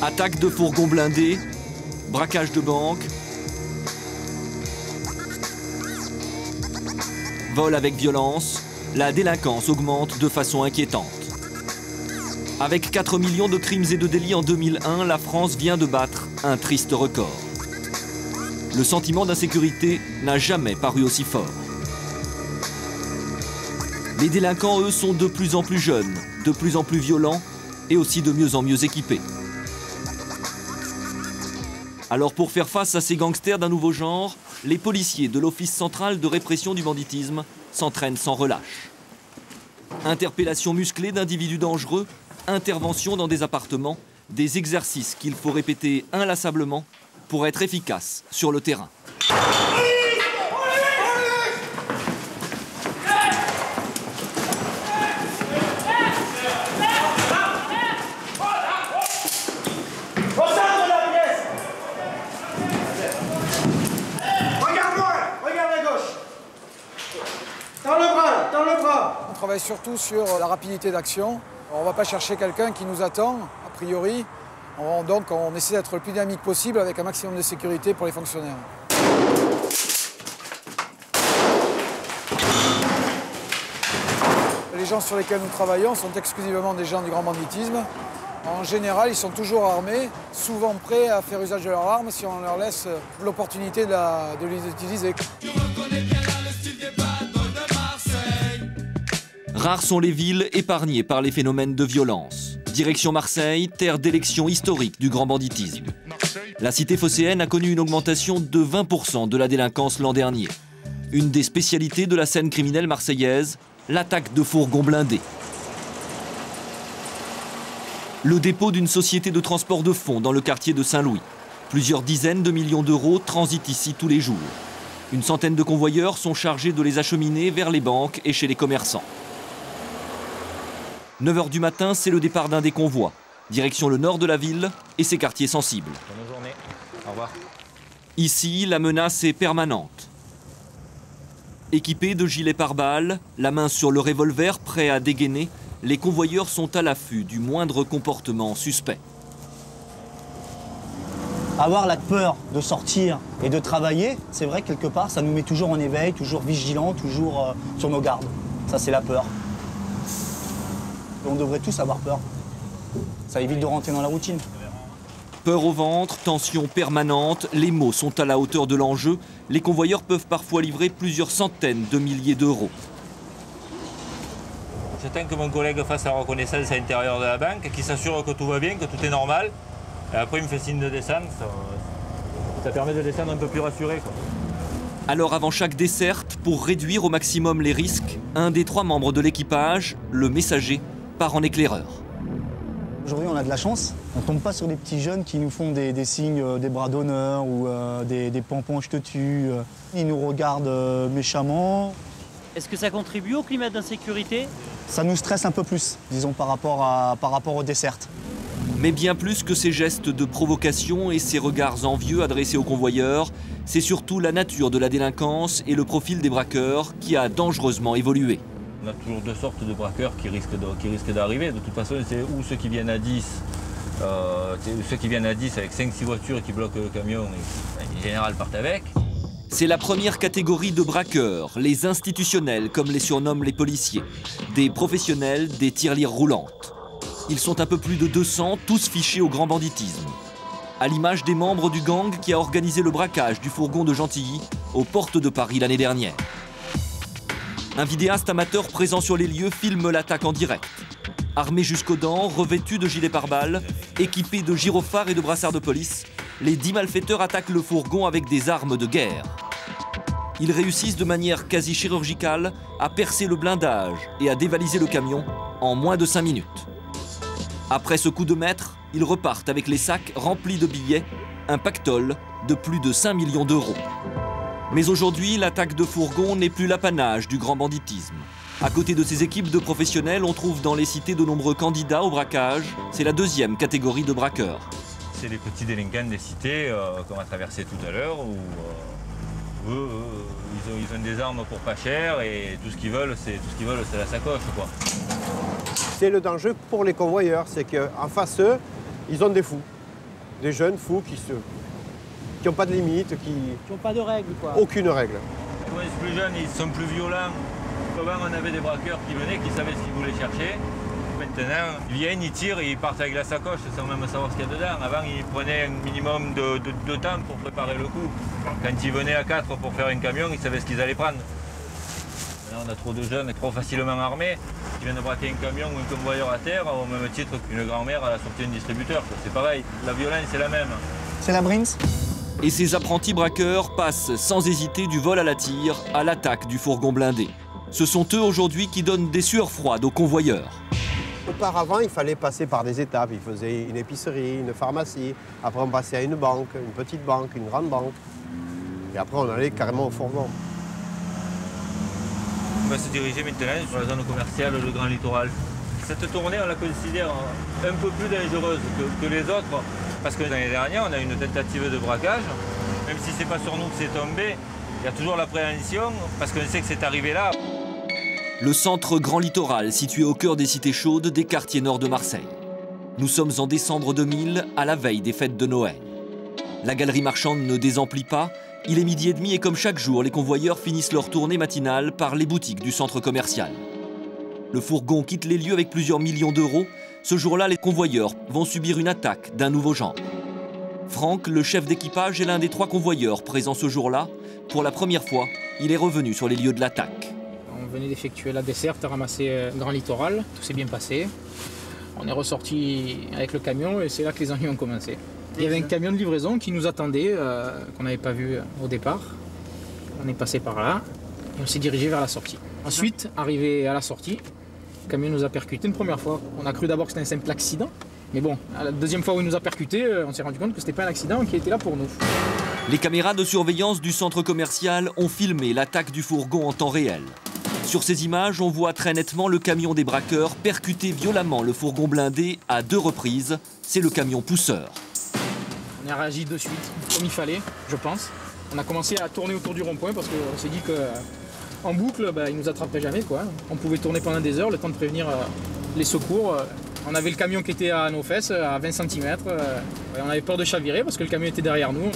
Attaque de fourgons blindés, braquage de banque, vol avec violence, la délinquance augmente de façon inquiétante. Avec 4 millions de crimes et de délits en 2001, la France vient de battre un triste record. Le sentiment d'insécurité n'a jamais paru aussi fort. Les délinquants, eux, sont de plus en plus jeunes, de plus en plus violents et aussi de mieux en mieux équipés. Alors pour faire face à ces gangsters d'un nouveau genre, les policiers de l'Office central de répression du banditisme s'entraînent sans relâche. Interpellation musclée d'individus dangereux, intervention dans des appartements, des exercices qu'il faut répéter inlassablement pour être efficace sur le terrain. On travaille surtout sur la rapidité d'action. On ne va pas chercher quelqu'un qui nous attend, a priori. Donc on essaie d'être le plus dynamique possible avec un maximum de sécurité pour les fonctionnaires. Les gens sur lesquels nous travaillons sont exclusivement des gens du grand banditisme. En général, ils sont toujours armés, souvent prêts à faire usage de leurs armes si on leur laisse l'opportunité de les utiliser. Rares sont les villes épargnées par les phénomènes de violence. Direction Marseille, terre d'élection historique du grand banditisme. La cité phocéenne a connu une augmentation de 20% de la délinquance l'an dernier. Une des spécialités de la scène criminelle marseillaise, l'attaque de fourgons blindés. Le dépôt d'une société de transport de fonds dans le quartier de Saint-Louis. Plusieurs dizaines de millions d'euros transitent ici tous les jours. Une centaine de convoyeurs sont chargés de les acheminer vers les banques et chez les commerçants. 9 h du matin, c'est le départ d'un des convois. Direction le nord de la ville et ses quartiers sensibles. Bonne journée. Au revoir. Ici, la menace est permanente. Équipés de gilets pare-balles, la main sur le revolver, prêts à dégainer, les convoyeurs sont à l'affût du moindre comportement suspect. Avoir la peur de sortir et de travailler, c'est vrai que quelque part, ça nous met toujours en éveil, toujours vigilants, toujours sur nos gardes. Ça, c'est la peur. On devrait tous avoir peur. Ça évite de rentrer dans la routine. Peur au ventre, tension permanente, les mots sont à la hauteur de l'enjeu. Les convoyeurs peuvent parfois livrer plusieurs centaines de milliers d'euros. J'attends que mon collègue fasse la reconnaissance à l'intérieur de la banque, qu'il s'assure que tout va bien, que tout est normal. Et après, il me fait signe de descendre. Ça permet de descendre un peu plus rassuré, quoi. Alors avant chaque desserte, pour réduire au maximum les risques, un des 3 membres de l'équipage, le messager, part en éclaireur. Aujourd'hui, on a de la chance. On ne tombe pas sur des petits jeunes qui nous font des signes, des bras d'honneur ou des pompons je te tue. Ils nous regardent méchamment. Est-ce que ça contribue au climat d'insécurité? Ça nous stresse un peu plus, disons, par rapport aux dessertes. Mais bien plus que ces gestes de provocation et ces regards envieux adressés aux convoyeurs, c'est surtout la nature de la délinquance et le profil des braqueurs qui a dangereusement évolué. On a toujours 2 sortes de braqueurs qui risquent d'arriver. De toute façon, c'est ou ceux qui viennent à 10, avec 5-6 voitures qui bloquent le camion et en général partent avec. C'est la première catégorie de braqueurs, les institutionnels comme les surnomment les policiers, des professionnels des tirelires roulantes. Ils sont un peu plus de 200, tous fichés au grand banditisme. À l'image des membres du gang qui a organisé le braquage du fourgon de Gentilly aux portes de Paris l'année dernière. Un vidéaste amateur présent sur les lieux filme l'attaque en direct. Armés jusqu'aux dents, revêtus de gilets pare-balles, équipés de gyrophares et de brassards de police, les 10 malfaiteurs attaquent le fourgon avec des armes de guerre. Ils réussissent de manière quasi chirurgicale à percer le blindage et à dévaliser le camion en moins de 5 minutes. Après ce coup de maître, ils repartent avec les sacs remplis de billets, un pactole de plus de 5 millions d'euros. Mais aujourd'hui, l'attaque de fourgon n'est plus l'apanage du grand banditisme. À côté de ces équipes de professionnels, on trouve dans les cités de nombreux candidats au braquage. C'est la 2e catégorie de braqueurs. C'est les petits délinquants des cités qu'on a traversé tout à l'heure, où eux, ils ont des armes pour pas cher et tout ce qu'ils veulent, c'est la sacoche, quoi. C'est le danger pour les convoyeurs, c'est qu'en face eux, ils ont des fous. Des jeunes fous qui n'ont pas de limite, qui n'ont pas de règles, quoi. Aucune règle. Quand ils sont plus jeunes, ils sont plus violents. Avant, on avait des braqueurs qui venaient, qui savaient ce qu'ils voulaient chercher. Maintenant, ils viennent, ils tirent et ils partent avec la sacoche sans même savoir ce qu'il y a dedans. Avant, ils prenaient un minimum de temps pour préparer le coup. Quand ils venaient à 4 pour faire un camion, ils savaient ce qu'ils allaient prendre. Maintenant, on a trop de jeunes trop facilement armés qui viennent de braquer un camion ou un convoyeur à terre au même titre qu'une grand-mère à la sortie d'un distributeur. C'est pareil, la violence c'est la même. C'est la Brinks. Et ces apprentis braqueurs passent sans hésiter du vol à la tire à l'attaque du fourgon blindé. Ce sont eux aujourd'hui qui donnent des sueurs froides aux convoyeurs. Auparavant, il fallait passer par des étapes. Ils faisaient une épicerie, une pharmacie. Après, on passait à une banque, une petite banque, une grande banque. Et après, on allait carrément au fourgon. On va se diriger maintenant sur la zone commerciale, le Grand Littoral. Cette tournée, on la considère un peu plus dangereuse que les autres, parce que l'année dernière, on a eu une tentative de braquage. Même si ce n'est pas sur nous que c'est tombé, il y a toujours l'appréhension, parce qu'on sait que c'est arrivé là. Le centre Grand Littoral, situé au cœur des cités chaudes des quartiers nord de Marseille. Nous sommes en décembre 2000, à la veille des fêtes de Noël. La galerie marchande ne désemplit pas. Il est 12h30 et comme chaque jour, les convoyeurs finissent leur tournée matinale par les boutiques du centre commercial. Le fourgon quitte les lieux avec plusieurs millions d'euros. Ce jour-là, les convoyeurs vont subir une attaque d'un nouveau genre. Franck, le chef d'équipage, est l'un des 3 convoyeurs présents ce jour-là. Pour la première fois, il est revenu sur les lieux de l'attaque. On venait d'effectuer la desserte, ramasser Grand Littoral, tout s'est bien passé. On est ressorti avec le camion et c'est là que les ennuis ont commencé. Il y avait un camion de livraison qui nous attendait, qu'on n'avait pas vu au départ. On est passé par là et on s'est dirigé vers la sortie. Ensuite, arrivé à la sortie, le camion nous a percuté une première fois. On a cru d'abord que c'était un simple accident. Mais bon, à la deuxième fois où il nous a percuté, on s'est rendu compte que ce n'était pas un accident, qui était là pour nous. Les caméras de surveillance du centre commercial ont filmé l'attaque du fourgon en temps réel. Sur ces images, on voit très nettement le camion des braqueurs percuter violemment le fourgon blindé à 2 reprises. C'est le camion pousseur. On a réagi de suite, comme il fallait, je pense. On a commencé à tourner autour du rond-point parce qu'on s'est dit qu'en boucle, il ne nous attraperait jamais, quoi. On pouvait tourner pendant des heures, le temps de prévenir les secours. On avait le camion qui était à nos fesses, à 20 cm. On avait peur de chavirer parce que le camion était derrière nous.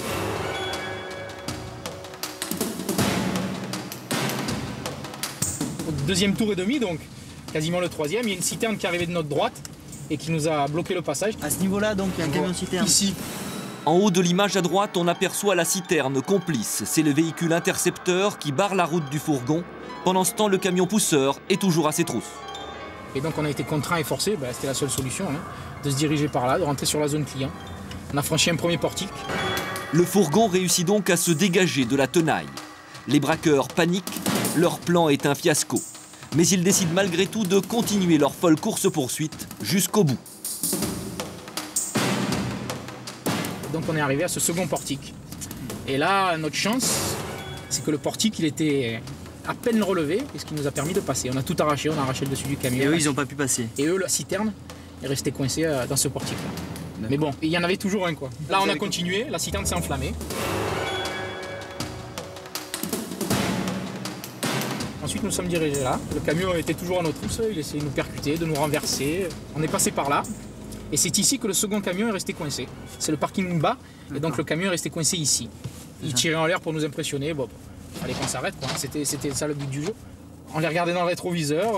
Au deuxième tour et demi, donc quasiment le 3e, il y a une citerne qui arrivait de notre droite et qui nous a bloqué le passage. À ce niveau-là, donc, il y a un camion citerne. Ici. En haut de l'image à droite, on aperçoit la citerne complice. C'est le véhicule intercepteur qui barre la route du fourgon. Pendant ce temps, le camion pousseur est toujours à ses trousses. Et donc on a été contraint et forcé, c'était la seule solution, de se diriger par là, de rentrer sur la zone client. On a franchi un premier portique. Le fourgon réussit donc à se dégager de la tenaille. Les braqueurs paniquent, leur plan est un fiasco. Mais ils décident malgré tout de continuer leur folle course-poursuite jusqu'au bout. Donc on est arrivé à ce second portique. Et là, notre chance, c'est que le portique, il était à peine relevé, et ce qui nous a permis de passer. On a tout arraché, on a arraché le dessus du camion. Et eux, ils n'ont pas pu passer. Et eux, la citerne est restée coincée dans ce portique-là. Mais bon, il y en avait toujours un, quoi. Là, on a continué, la citerne s'est enflammée. Ensuite, nous sommes dirigés là. Le camion était toujours à nos trousses, il essayait de nous percuter, de nous renverser. On est passé par là. Et c'est ici que le second camion est resté coincé. C'est le parking bas, et donc le camion est resté coincé ici. Il tirait en l'air pour nous impressionner. Bon, fallait qu'on s'arrête, quoi. C'était ça le but du jeu. On les regardait dans le rétroviseur,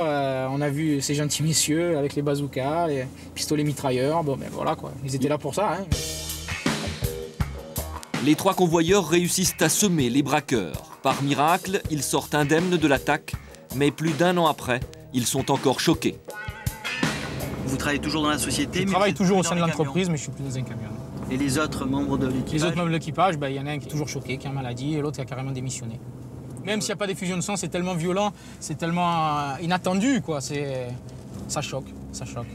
on a vu ces gentils messieurs avec les bazookas, les pistolets mitrailleurs. Bon, ben voilà, quoi. Ils étaient là pour ça. Les 3 convoyeurs réussissent à semer les braqueurs. Par miracle, ils sortent indemnes de l'attaque, mais plus d'1 an après, ils sont encore choqués. Vous travaillez toujours dans la société? Je travaille toujours au sein de l'entreprise, mais je suis plus dans un camion. Et les autres membres de l'équipage? Les autres membres de l'équipage, il y en a un qui est toujours choqué, qui a une maladie, et l'autre qui a carrément démissionné. Même s'il n'y a pas d'effusion de sang, c'est tellement violent, c'est tellement inattendu, quoi. Ça choque, ça choque.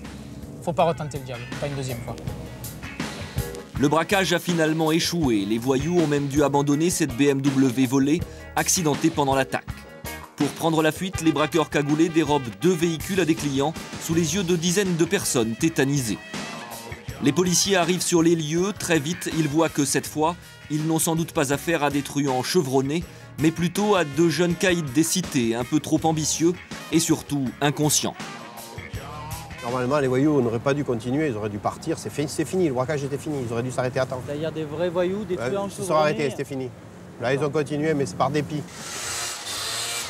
Faut pas retenter le diable, pas une deuxième fois. Le braquage a finalement échoué. Les voyous ont même dû abandonner cette BMW volée, accidentée pendant l'attaque. Pour prendre la fuite, les braqueurs cagoulés dérobent 2 véhicules à des clients sous les yeux de dizaines de personnes tétanisées. Les policiers arrivent sur les lieux. Très vite, ils voient que cette fois, ils n'ont sans doute pas affaire à des truands chevronnés, mais plutôt à 2 jeunes caïds des cités, un peu trop ambitieux et surtout inconscients. Normalement, les voyous n'auraient pas dû continuer, ils auraient dû partir. C'est fini, le braquage était fini, ils auraient dû s'arrêter à temps. Il y a des vrais voyous, des tueurs en Ils se sont arrêtés, c'était fini. Là, ils ont continué, mais c'est par dépit.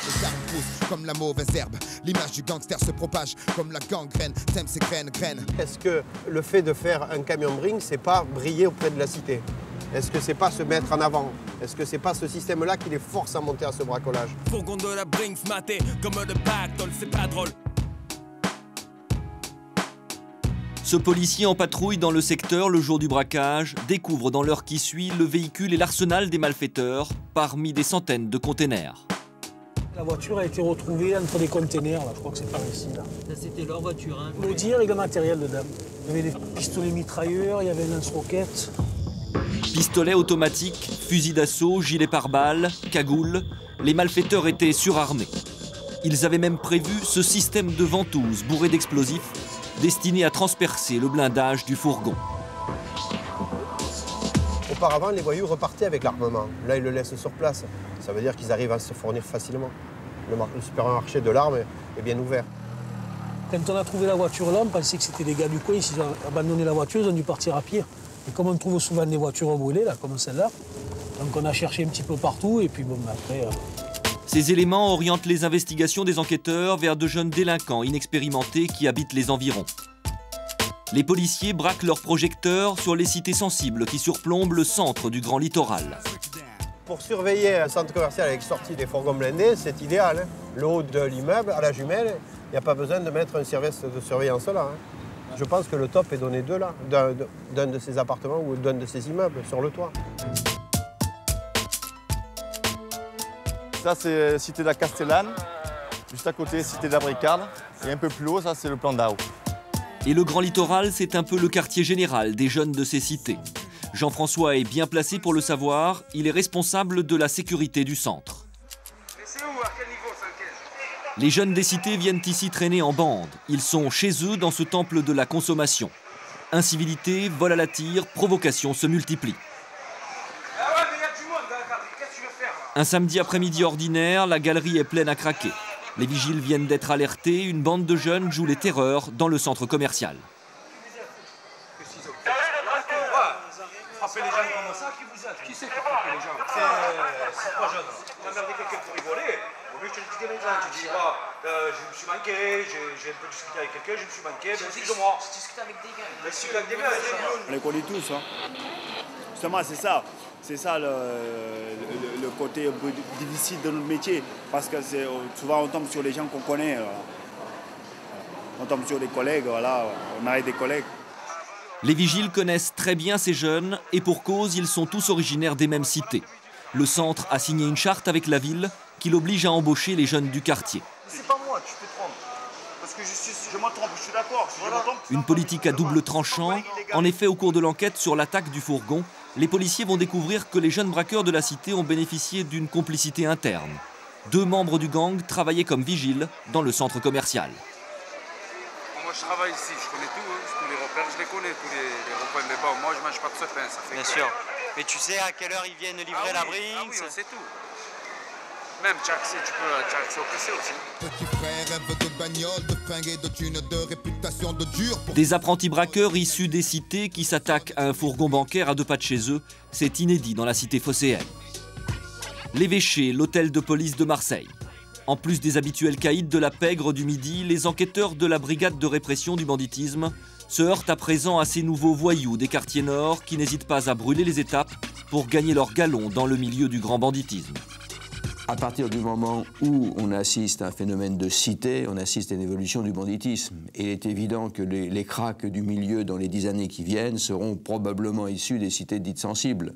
Les arbres poussent comme la mauvaise herbe. L'image du gangster se propage comme la gangrène. Sème ses graines. Est-ce que le fait de faire un camion bring, c'est pas briller auprès de la cité? Est-ce que c'est pas se mettre en avant? Est-ce que c'est pas ce système-là qui les force à monter à ce bracolage? Fourgon de la bring maté comme le pactole, c'est pas drôle. Ce policier en patrouille dans le secteur le jour du braquage découvre dans l'heure qui suit le véhicule et l'arsenal des malfaiteurs parmi des centaines de containers. La voiture a été retrouvée entre des containers, là. Je crois que c'est par ici. Là. Ça, c'était leur voiture. Hein. L'audier avec le matériel dedans. Il y avait des pistolets mitrailleurs, il y avait un lance-roquette. Pistolet automatique, fusil d'assaut, gilet pare-balles, cagoule, les malfaiteurs étaient surarmés. Ils avaient même prévu ce système de ventouse bourré d'explosifs destiné à transpercer le blindage du fourgon. Auparavant, les voyous repartaient avec l'armement. Là, ils le laissent sur place. Ça veut dire qu'ils arrivent à se fournir facilement. Le supermarché de l'arme est bien ouvert. Quand on a trouvé la voiture là, on pensait que c'était des gars du coin. S'ils ont abandonné la voiture, ils ont dû partir à pied. Et comme on trouve souvent des voitures brûlées, là, comme celle-là, donc on a cherché un petit peu partout et puis bon, après... Ces éléments orientent les investigations des enquêteurs vers de jeunes délinquants inexpérimentés qui habitent les environs. Les policiers braquent leurs projecteurs sur les cités sensibles qui surplombent le centre du Grand Littoral. Pour surveiller un centre commercial avec sortie des fourgons blindés, c'est idéal. Hein. Le haut de l'immeuble, à la jumelle, il n'y a pas besoin de mettre un service de surveillance là. Hein. Je pense que le top est donné d'un de ces appartements ou d'un de ces immeubles sur le toit. Ça, c'est cité de la Castellane. Juste à côté, cité de la Bricade. Et un peu plus haut, ça, c'est le plan d'Ao. Et le Grand Littoral, c'est un peu le quartier général des jeunes de ces cités. Jean-François est bien placé pour le savoir. Il est responsable de la sécurité du centre. Les jeunes des cités viennent ici traîner en bande. Ils sont chez eux dans ce temple de la consommation. Incivilité, vol à la tire, provocation se multiplient. Un samedi après-midi ordinaire, la galerie est pleine à craquer. Les vigiles viennent d'être alertés, une bande de jeunes joue les terreurs dans le centre commercial. Frappez les gens comme ça, qui vous êtes? Qui c'est qui frappe les gens? C'est pas jeune. Quand on avait quelqu'un pour rigoler, au mieux je te dis des gens, tu dis je me suis manqué, j'ai un peu discuté avec quelqu'un, je me suis manqué, excuse-moi. Tu discutes avec des gars. Je discute avec des gars. On les connaît tous, hein. Justement, c'est ça. C'est ça le côté un peu difficile de notre métier, parce que souvent on tombe sur les gens qu'on connaît, on tombe sur des collègues, voilà, on arrête des collègues. Les vigiles connaissent très bien ces jeunes et pour cause, ils sont tous originaires des mêmes cités. Le centre a signé une charte avec la ville qui l'oblige à embaucher les jeunes du quartier. C'est pas moi, tu te trompes. Parce que je me trompe, je suis d'accord. Une politique à double tranchant. En effet, au cours de l'enquête sur l'attaque du fourgon, les policiers vont découvrir que les jeunes braqueurs de la cité ont bénéficié d'une complicité interne. 2 membres du gang travaillaient comme vigiles dans le centre commercial. Moi je travaille ici, je connais tout, hein, tous les repères, je les connais, tous les recoins de bas. Moi je mange pas de ce pain, ça fait. Bien sûr. Mais tu sais à quelle heure ils viennent livrer la brique? Ah oui, c'est tout. Même tu as accès au PC aussi. Petit frère rêve de bagnole, de fringues et de thunes, de réputation de dur. Des apprentis braqueurs issus des cités qui s'attaquent à un fourgon bancaire à 2 pas de chez eux, c'est inédit dans la cité phocéenne. L'évêché, l'hôtel de police de Marseille. En plus des habituels caïds de la pègre du Midi, les enquêteurs de la brigade de répression du banditisme se heurtent à présent à ces nouveaux voyous des quartiers nord qui n'hésitent pas à brûler les étapes pour gagner leur galon dans le milieu du grand banditisme. À partir du moment où on assiste à un phénomène de cité, on assiste à une évolution du banditisme. Et il est évident que les cracks du milieu dans les 10 années qui viennent seront probablement issus des cités dites sensibles.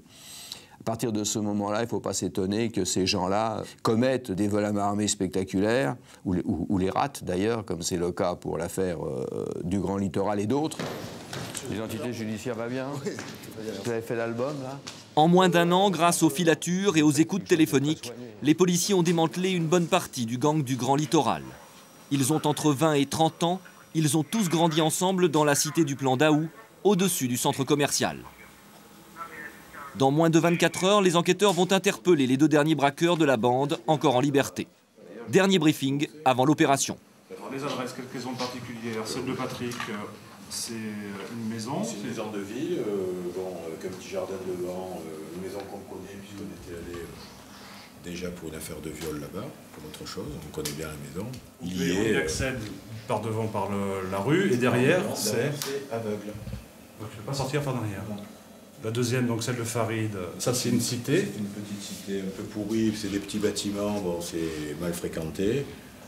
À partir de ce moment-là, il ne faut pas s'étonner que ces gens-là commettent des vols à main armée spectaculaires, ou les ratent d'ailleurs, comme c'est le cas pour l'affaire du Grand Littoral et d'autres. L'identité judiciaire va bien? Vous avez fait l'album, là? En moins d'1 an, grâce aux filatures et aux écoutes téléphoniques, les policiers ont démantelé une bonne partie du gang du Grand Littoral. Ils ont entre 20 et 30 ans, ils ont tous grandi ensemble dans la cité du plan d'Aou, au-dessus du centre commercial. Dans moins de 24 heures, les enquêteurs vont interpeller les 2 derniers braqueurs de la bande, encore en liberté. Dernier briefing avant l'opération. les adresses, quelques zones particulières. Celle de Patrick, c'est une maison. C'est une maison de ville, avec un petit jardin devant, une maison qu'on connaît puisqu'on était allé déjà pour une affaire de viol là-bas, pour autre chose. On connaît bien la maison. On y accède par devant par la rue et derrière c'est aveugle. Donc je ne peux pas sortir par derrière. La deuxième, donc celle de Farid, ça c'est une cité. C'est une petite cité un peu pourrie, c'est des petits bâtiments, bon, c'est mal fréquenté.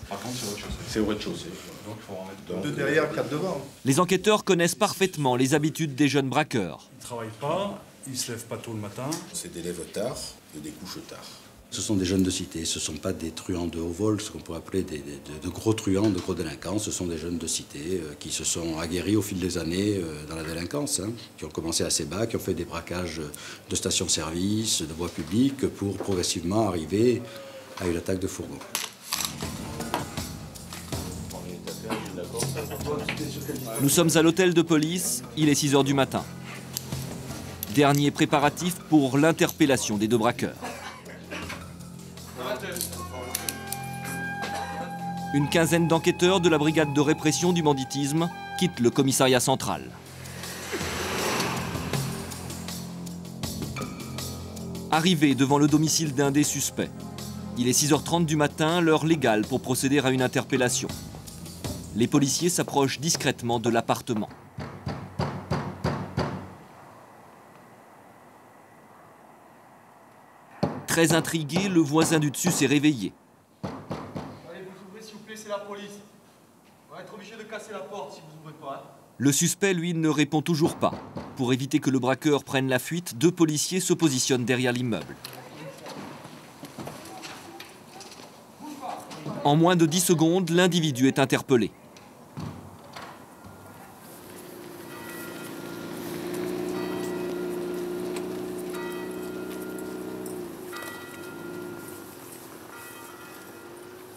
Par contre, c'est au rez-de-chaussée. C'est au rez-de-chaussée. Donc il faut en mettre deux derrière, quatre devant. Les enquêteurs connaissent parfaitement les habitudes des jeunes braqueurs. Ils ne travaillent pas, ils ne se lèvent pas tôt le matin. C'est des lèvres tard et des couches tard. Ce sont des jeunes de cité, ce ne sont pas des truands de haut vol, ce qu'on pourrait appeler de gros truands, de gros délinquants. Ce sont des jeunes de cité qui se sont aguerris au fil des années dans la délinquance, qui ont commencé assez bas, qui ont fait des braquages de stations-service, de voies publiques, pour progressivement arriver à une attaque de fourgon. Nous sommes à l'hôtel de police, il est 6 h du matin. Dernier préparatif pour l'interpellation des deux braqueurs. Une quinzaine d'enquêteurs de la brigade de répression du banditisme quittent le commissariat central. Arrivés devant le domicile d'un des suspects. Il est 6 h 30 du matin, l'heure légale pour procéder à une interpellation. Les policiers s'approchent discrètement de l'appartement. Très intrigué, le voisin du dessus s'est réveillé. Allez, vous ouvrez s'il vous plaît, c'est la police. On va être obligé de casser la porte si vous ouvrez pas. Hein. Le suspect, lui, ne répond toujours pas. Pour éviter que le braqueur prenne la fuite, 2 policiers se positionnent derrière l'immeuble. En moins de 10 secondes, l'individu est interpellé.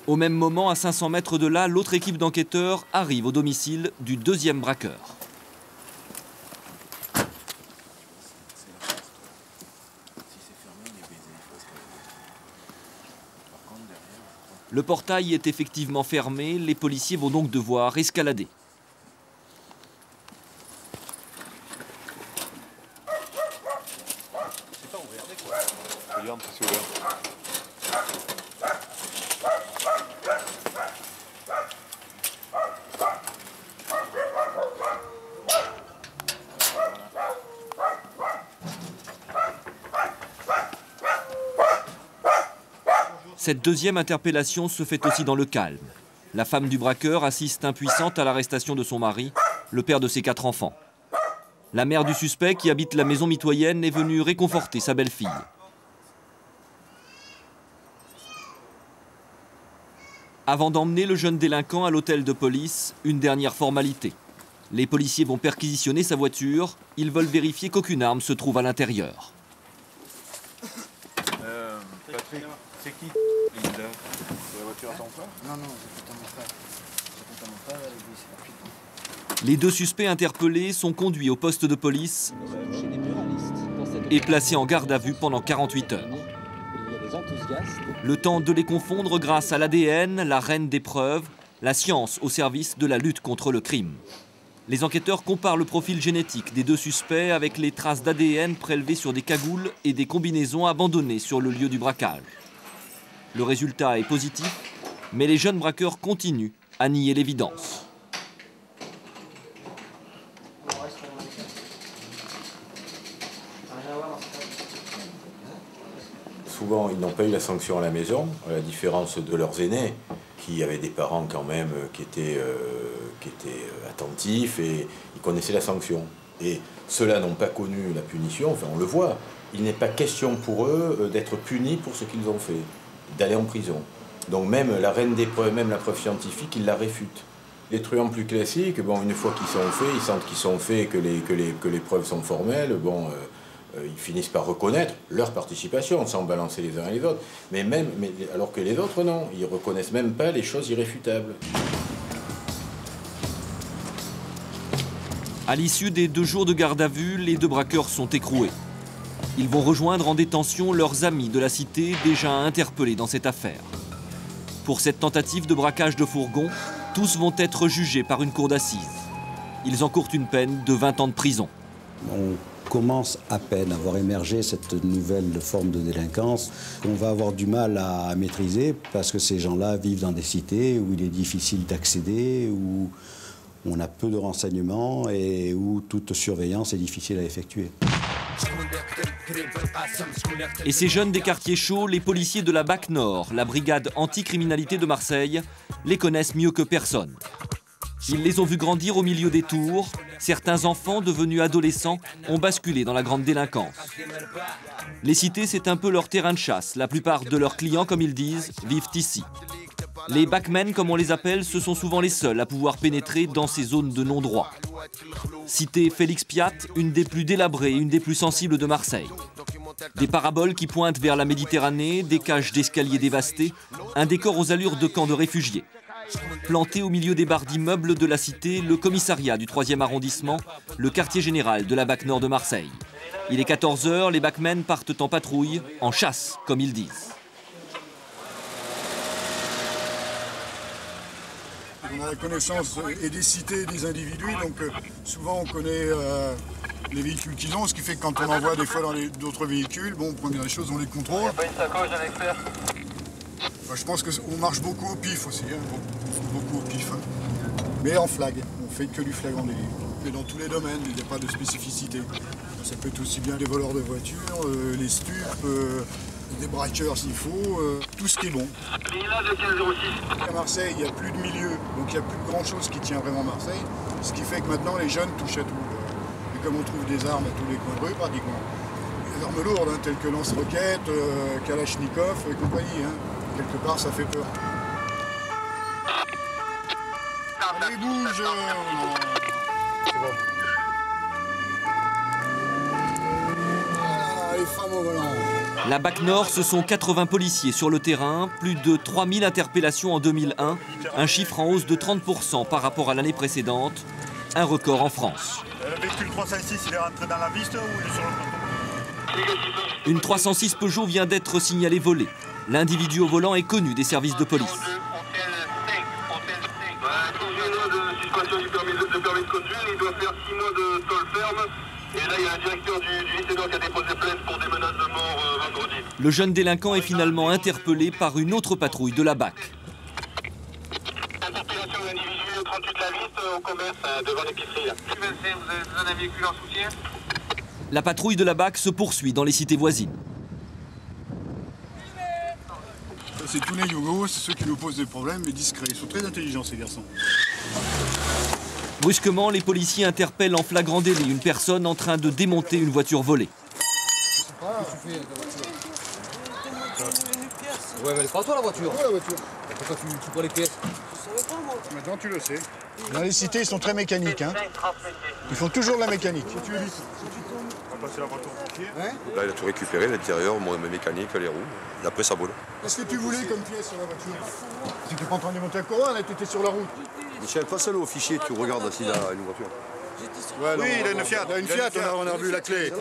Au même moment, à 500 mètres de là, l'autre équipe d'enquêteurs arrive au domicile du deuxième braqueur. Le portail est effectivement fermé, les policiers vont donc devoir escalader. Cette deuxième interpellation se fait aussi dans le calme. La femme du braqueur assiste impuissante à l'arrestation de son mari, le père de ses 4 enfants. La mère du suspect, qui habite la maison mitoyenne, est venue réconforter sa belle-fille. Avant d'emmener le jeune délinquant à l'hôtel de police, une dernière formalité. Les policiers vont perquisitionner sa voiture. Ils veulent vérifier qu'aucune arme se trouve à l'intérieur. Patrick, c'est qui C'est la voiture à ton frère? Non, non, c'est à mon frère. C'est à mon frère, c'est Les 2 suspects interpellés sont conduits au poste de police et placés en garde à vue pendant 48 heures. Le temps de les confondre grâce à l'ADN, la reine des preuves, la science au service de la lutte contre le crime. Les enquêteurs comparent le profil génétique des 2 suspects avec les traces d'ADN prélevées sur des cagoules et des combinaisons abandonnées sur le lieu du braquage. Le résultat est positif, mais les jeunes braqueurs continuent à nier l'évidence. Souvent, ils n'ont pas eu la sanction à la maison, à la différence de leurs aînés, qui avaient des parents quand même qui étaient attentifs et ils connaissaient la sanction. Et ceux-là n'ont pas connu la punition, enfin on le voit. Il n'est pas question pour eux d'être punis pour ce qu'ils ont fait, d'aller en prison. Donc même la reine des preuves, même la preuve scientifique, ils la réfutent. Les truands plus classiques, bon, une fois qu'ils sont faits, ils sentent qu'ils sont faits, que les preuves sont formelles, bon, ils finissent par reconnaître leur participation sans balancer les uns et les autres. Alors que les autres, non, ils ne reconnaissent même pas les choses irréfutables. À l'issue des 2 jours de garde à vue, les 2 braqueurs sont écroués. Ils vont rejoindre en détention leurs amis de la cité déjà interpellés dans cette affaire. Pour cette tentative de braquage de fourgon, Tous vont être jugés par une cour d'assises. Ils encourent une peine de 20 ans de prison. On commence à peine à voir émerger cette nouvelle forme de délinquance qu'on va avoir du mal à maîtriser parce que ces gens-là vivent dans des cités où il est difficile d'accéder, où on a peu de renseignements et où toute surveillance est difficile à effectuer. Et ces jeunes des quartiers chauds, les policiers de la BAC Nord, la brigade anticriminalité de Marseille, les connaissent mieux que personne. Ils les ont vus grandir au milieu des tours. Certains enfants devenus adolescents ont basculé dans la grande délinquance. Les cités, c'est un peu leur terrain de chasse. La plupart de leurs clients, comme ils disent, vivent ici. Les backmen, comme on les appelle, ce sont souvent les seuls à pouvoir pénétrer dans ces zones de non-droit. Cité Félix Piat, une des plus délabrées, une des plus sensibles de Marseille. Des paraboles qui pointent vers la Méditerranée, des cages d'escaliers dévastées, un décor aux allures de camps de réfugiés. Planté au milieu des barres d'immeubles de la cité, le commissariat du 3e arrondissement, le quartier général de la BAC Nord de Marseille. Il est 14 h, les backmen partent en patrouille, en chasse, comme ils disent. On a la connaissance et des cités et des individus, donc souvent on connaît les véhicules qu'ils ont, ce qui fait que quand on envoie des fois dans d'autres véhicules, bon, première des choses, on les contrôle. Il n'y a pas une sacoche, un expert. Je pense qu'on marche beaucoup au pif aussi, hein, beaucoup au pif. Hein. Mais en flag, on fait que du flagrant délit. Mais dans tous les domaines, il n'y a pas de spécificité. Ça peut être aussi bien les voleurs de voitures, les stupes, des braqueurs s'il faut, tout ce qui est bon. À Marseille, il n'y a plus de milieu, donc il n'y a plus grand chose qui tient vraiment Marseille. Ce qui fait que maintenant les jeunes touchent à tout. Et comme on trouve des armes à tous les coins de rue pratiquement. Des armes lourdes, hein, telles que lance-roquettes, Kalachnikov et compagnie. Hein. Quelque part, ça fait peur. Allez, bouge! C'est bon. Voilà, les femmes au volant. La BAC Nord, ce sont 80 policiers sur le terrain, plus de 3000 interpellations en 2001, un chiffre en hausse de 30% par rapport à l'année précédente, un record en France. Le véhicule 306, il est rentré dans la piste ou il est sur le plateau? Une 306 Peugeot vient d'être signalée volée. L'individu au volant est connu des services de police. Le jeune délinquant est finalement interpellé par une autre patrouille de la BAC. Interpellation de l'individu 38 la Viste au commerce devant l'épicerie. Vous avez un véhicule en soutien? La patrouille de la BAC se poursuit dans les cités voisines. C'est tous les Yougos, c'est ceux qui nous posent des problèmes, mais discrets. Ils sont très intelligents, ces garçons. Brusquement, les policiers interpellent en flagrant délit une personne en train de démonter une voiture volée. Ouais, mais elle est pas à toi la voiture. Ouais, la voiture. Pourquoi tu prends les pièces? Maintenant, tu le sais. Dans les cités, ils sont très mécaniques. Hein. Ils font toujours de la mécanique. Si tu évites. On va passer la voiture au pompier. Hein? Là, il a tout récupéré, l'intérieur, mes mécaniques, les roues. Et après, ça vole. Qu'est-ce que tu voulais comme pièce sur la voiture? Tu n'étais pas en train de monter un courant, là, tu étais sur la route. Michel, passe-le au fichier, tu regardes s'il a une voiture. Ouais, oui, il a une Fiat. Il a une Fiat, on a revu la clé.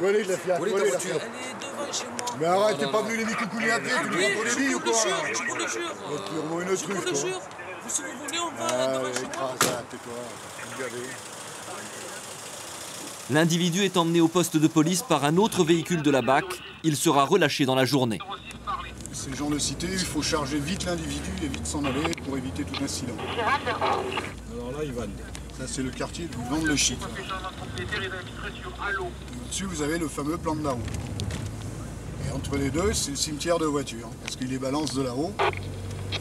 Voilà, la Fiat. Où est ta voiture? Elle est devant chez moi. Mais arrête, t'es pas venu les micoucoulis à pied, tu nous prends pour des billes ou quoi? Je vous le jure. Tu revois une truffe, toi. Si vous voulez, on va devant chez moi. L'individu est emmené au poste de police par un autre véhicule de la BAC. Il sera relâché dans la journée. Ces gens de cité, il faut charger vite l'individu et vite s'en aller pour éviter tout incident. Alors là, ils vendent. Ça, c'est le quartier où ils vendent le shit. Au-dessus, vous avez le fameux plan de là-haut. Et entre les deux, c'est le cimetière de voitures. Parce qu'il les balance de là-haut.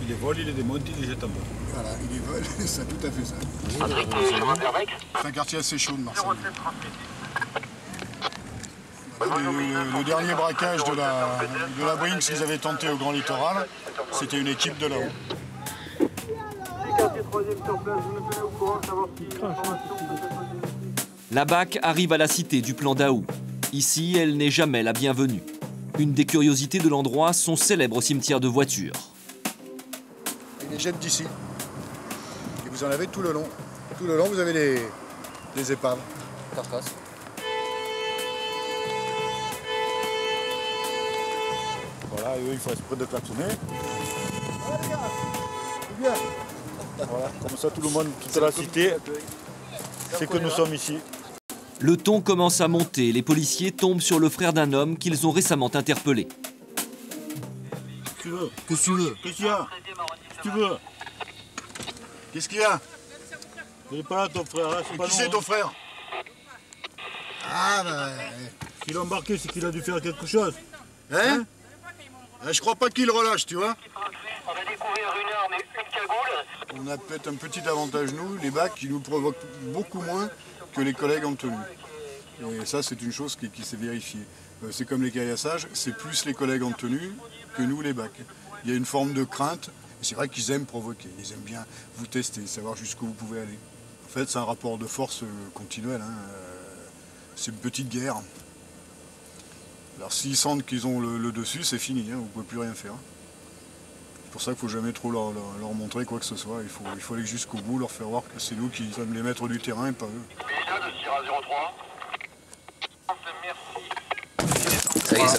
Il les vole, il les démonte, il les jette en bas. Voilà, il les vole, c'est tout à fait ça. C'est un quartier assez chaud de Marseille. Le dernier braquage de la Brinks qu'ils avaient tenté au Grand Littoral, c'était une équipe de là-haut. La BAC arrive à la cité du plan d'Aou. Ici, elle n'est jamais la bienvenue. Une des curiosités de l'endroit, son célèbre cimetière de voitures. Ils les jettent d'ici. Et vous en avez tout le long. Tout le long, vous avez des épaves. Carcasse. Voilà, et eux, ils font exprès de klaxonner. Ouais, les gars, c'est bien. Voilà, comme ça tout le monde, toute la cité, c'est que nous sommes ici. Le ton commence à monter. Les policiers tombent sur le frère d'un homme qu'ils ont récemment interpellé. Qu'est-ce que tu veux? Qu'est-ce qu'il y a? Qu'est-ce que tu veux? Qu'est-ce qu'il y a? Il n'est pas là ton frère, hein, c'est pas qui c'est ton frère? Ah ben... S'il a embarqué, c'est qu'il a dû faire quelque chose. Hein? Je crois pas qu'il relâche, tu vois. On va découvrir une arme et une cagoule. On a peut-être un petit avantage, nous, les bacs, qui nous provoquent beaucoup moins que les collègues en tenue. Et ça, c'est une chose qui s'est vérifiée. C'est comme les caillassages, c'est plus les collègues en tenue que nous, les bacs. Il y a une forme de crainte, et c'est vrai qu'ils aiment provoquer, ils aiment bien vous tester, savoir jusqu'où vous pouvez aller. En fait, c'est un rapport de force continuel, hein. C'est une petite guerre. Alors s'ils sentent qu'ils ont le dessus, c'est fini, hein, vous ne pouvez plus rien faire. C'est pour ça qu'il ne faut jamais trop leur montrer quoi que ce soit. Il faut aller jusqu'au bout, leur faire voir que c'est nous qui sommes les maîtres du terrain et pas eux.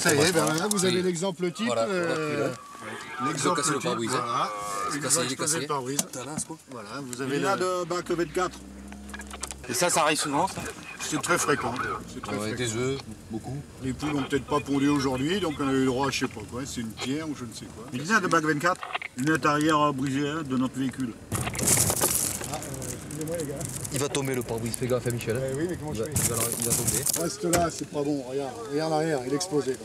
Ça y est, ben là, vous avez l'exemple type. Voilà, l'exemple type, voilà. Une fois explosé le pare-brise. Voilà, vous avez là de bac 24. Et ça arrive souvent, ça? C'est très fréquent. Des œufs, beaucoup. Les poules n'ont peut-être pas pondu aujourd'hui, donc on a eu le droit à je sais pas quoi, c'est une pierre ou je ne sais quoi. Il y a de bac 24. Lunette arrière brisée de notre véhicule. Excusez-moi les gars. Il va tomber le pare-brise, fais gaffe à Michel. Oui, mais comment je fais? Il va tomber. Reste là, c'est pas bon, regarde l'arrière, il est explosé.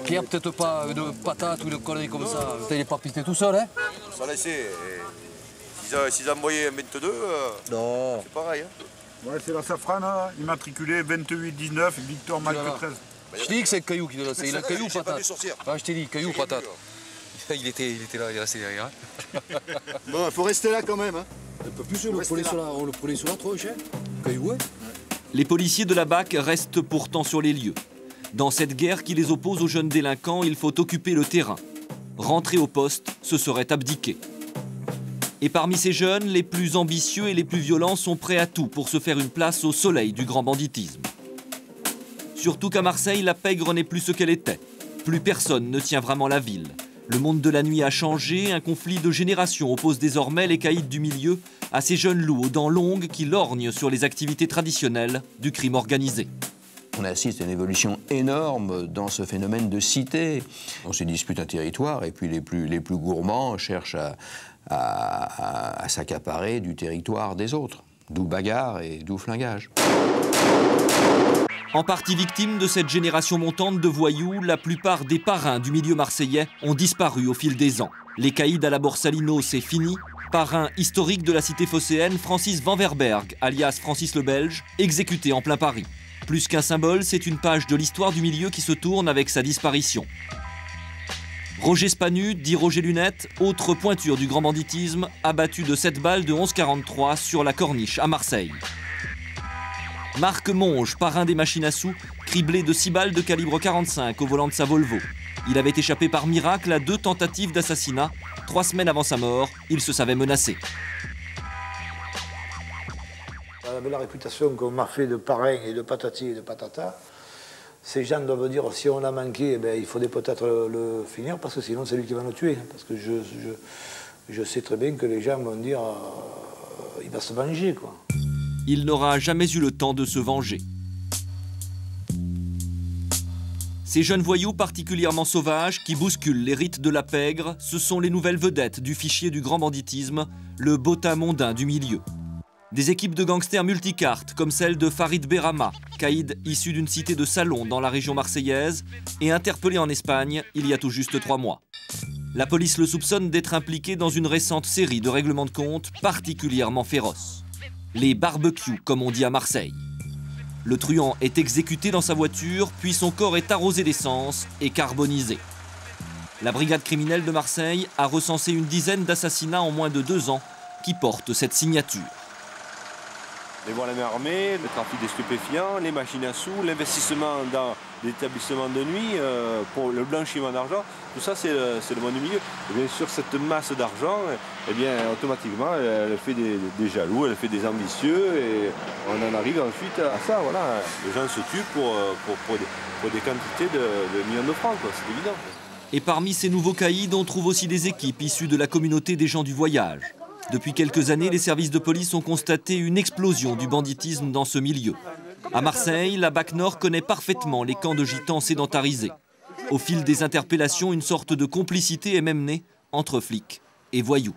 Pierre, peut-être pas de patate ou de conneries comme ça. Il est pas pisté tout seul, hein? Ça laissait. S'ils envoyaient un 22, non. C'est pareil. Hein. Ouais, c'est la Safran, hein, immatriculé 2819, Victor Mike 13. Je t'ai dit que c'est le caillou qui doit lancer. Il a caillou ou patate? Ah, je t'ai dit, caillou ou patate. Il était là, il est resté derrière. Bon, il faut rester là quand même. Hein. On peut plus on le prenait sur la tronche, hein. Caillou, hein. Les policiers de la BAC restent pourtant sur les lieux. Dans cette guerre qui les oppose aux jeunes délinquants, il faut occuper le terrain. Rentrer au poste, ce serait abdiquer. Et parmi ces jeunes, les plus ambitieux et les plus violents sont prêts à tout pour se faire une place au soleil du grand banditisme. Surtout qu'à Marseille, la pègre n'est plus ce qu'elle était. Plus personne ne tient vraiment la ville. Le monde de la nuit a changé, un conflit de génération oppose désormais les caïds du milieu à ces jeunes loups aux dents longues qui lorgnent sur les activités traditionnelles du crime organisé. On assiste à une évolution énorme dans ce phénomène de cité. On se dispute un territoire et puis les plus gourmands cherchent à s'accaparer du territoire des autres. D'où bagarre et d'où flingage. En partie victime de cette génération montante de voyous, la plupart des parrains du milieu marseillais ont disparu au fil des ans. Les caïds à la Borsalino, c'est fini. Parrain historique de la cité phocéenne, Francis Van Verberg, alias Francis le Belge, exécuté en plein Paris. Plus qu'un symbole, c'est une page de l'histoire du milieu qui se tourne avec sa disparition. Roger Spanu, dit Roger Lunette, autre pointure du grand banditisme, abattu de 7 balles de 11,43 sur la Corniche à Marseille. Marc Monge, parrain des machines à sous, criblé de 6 balles de calibre 45 au volant de sa Volvo. Il avait échappé par miracle à 2 tentatives d'assassinat. 3 semaines avant sa mort, il se savait menacé. On avait la réputation qu'on m'a fait de parrain et de patati et de patata. Ces gens doivent dire si on a manqué, eh bien, il faudrait peut-être le finir parce que sinon c'est lui qui va nous tuer. Parce que je sais très bien que les gens vont dire il va se venger, quoi. Il n'aura jamais eu le temps de se venger. Ces jeunes voyous particulièrement sauvages qui bousculent les rites de la pègre, ce sont les nouvelles vedettes du fichier du grand banditisme, le botin mondain du milieu. Des équipes de gangsters multicartes comme celle de Farid Berama, caïd issu d'une cité de Salon dans la région marseillaise et interpellé en Espagne il y a tout juste 3 mois. La police le soupçonne d'être impliqué dans une récente série de règlements de compte particulièrement féroces. Les barbecues, comme on dit à Marseille. Le truand est exécuté dans sa voiture, puis son corps est arrosé d'essence et carbonisé. La brigade criminelle de Marseille a recensé une dizaine d'assassinats en moins de 2 ans qui portent cette signature. Les voies à la main armée, le trafic des stupéfiants, les machines à sous, l'investissement dans des établissements de nuit, pour le blanchiment d'argent, tout ça c'est le monde du milieu. Et bien sûr cette masse d'argent, eh bien automatiquement elle fait des jaloux, elle fait des ambitieux et on en arrive ensuite à ça. Voilà. Les gens se tuent pour des quantités de millions de francs, c'est évident. Et parmi ces nouveaux caïds, on trouve aussi des équipes issues de la communauté des gens du voyage. Depuis quelques années, les services de police ont constaté une explosion du banditisme dans ce milieu. À Marseille, la BAC Nord connaît parfaitement les camps de gitans sédentarisés. Au fil des interpellations, une sorte de complicité est même née entre flics et voyous.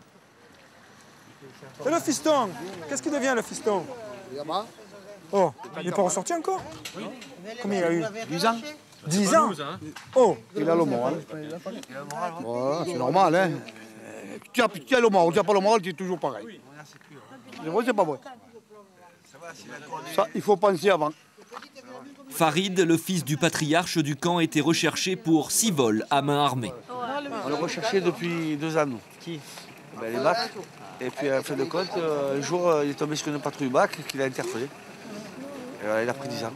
Et le fiston, qu'est-ce qui devient le fiston? Oh, il n'est pas ressorti encore? Combien il a eu? 10 ans. 10 ans? Oh, il a le moral. Voilà, c'est normal, hein. Tu as le moral, tu n'as pas le moral, tu es toujours pareil. C'est vrai, c'est pas vrai. Ça, il faut penser avant. Farid, le fils du patriarche du camp, était recherché pour 6 vols à main armée. On l'a recherché depuis 2 ans. Qui? Les BAC. Et puis, à fin de compte, un jour, il est tombé sur une patrouille BAC qui l'a interpellé. Et voilà, il a pris 10 ans.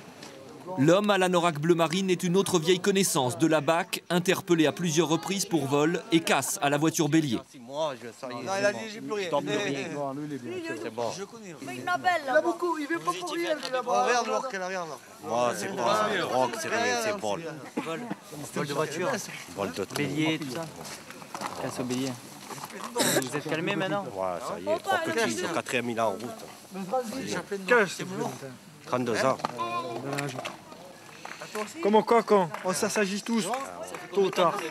L'homme à l'anorak bleu marine est une autre vieille connaissance de la BAC, interpellé à plusieurs reprises pour vol et casse à la voiture bélier. Non, il a dit j'ai plus rien. Non, lui, il est bien. C'est bon. Je connais. Mais il m'appelle. Il a beaucoup, il veut pas pour rien, lui, là-bas. Regarde l'or qu'elle a, regarde là. Moi, c'est pas drogue, c'est rien, c'est vol. Vol de voiture. Vol de train. Bélier, tout ça. Casse au bélier. Vous êtes calmé maintenant? Ouais, ça y est, 3 petits, le 4e il est en route. quel âge c'est vous? 32 ans. Comme au cocon, on s'assagit tous, tôt ou tard. Je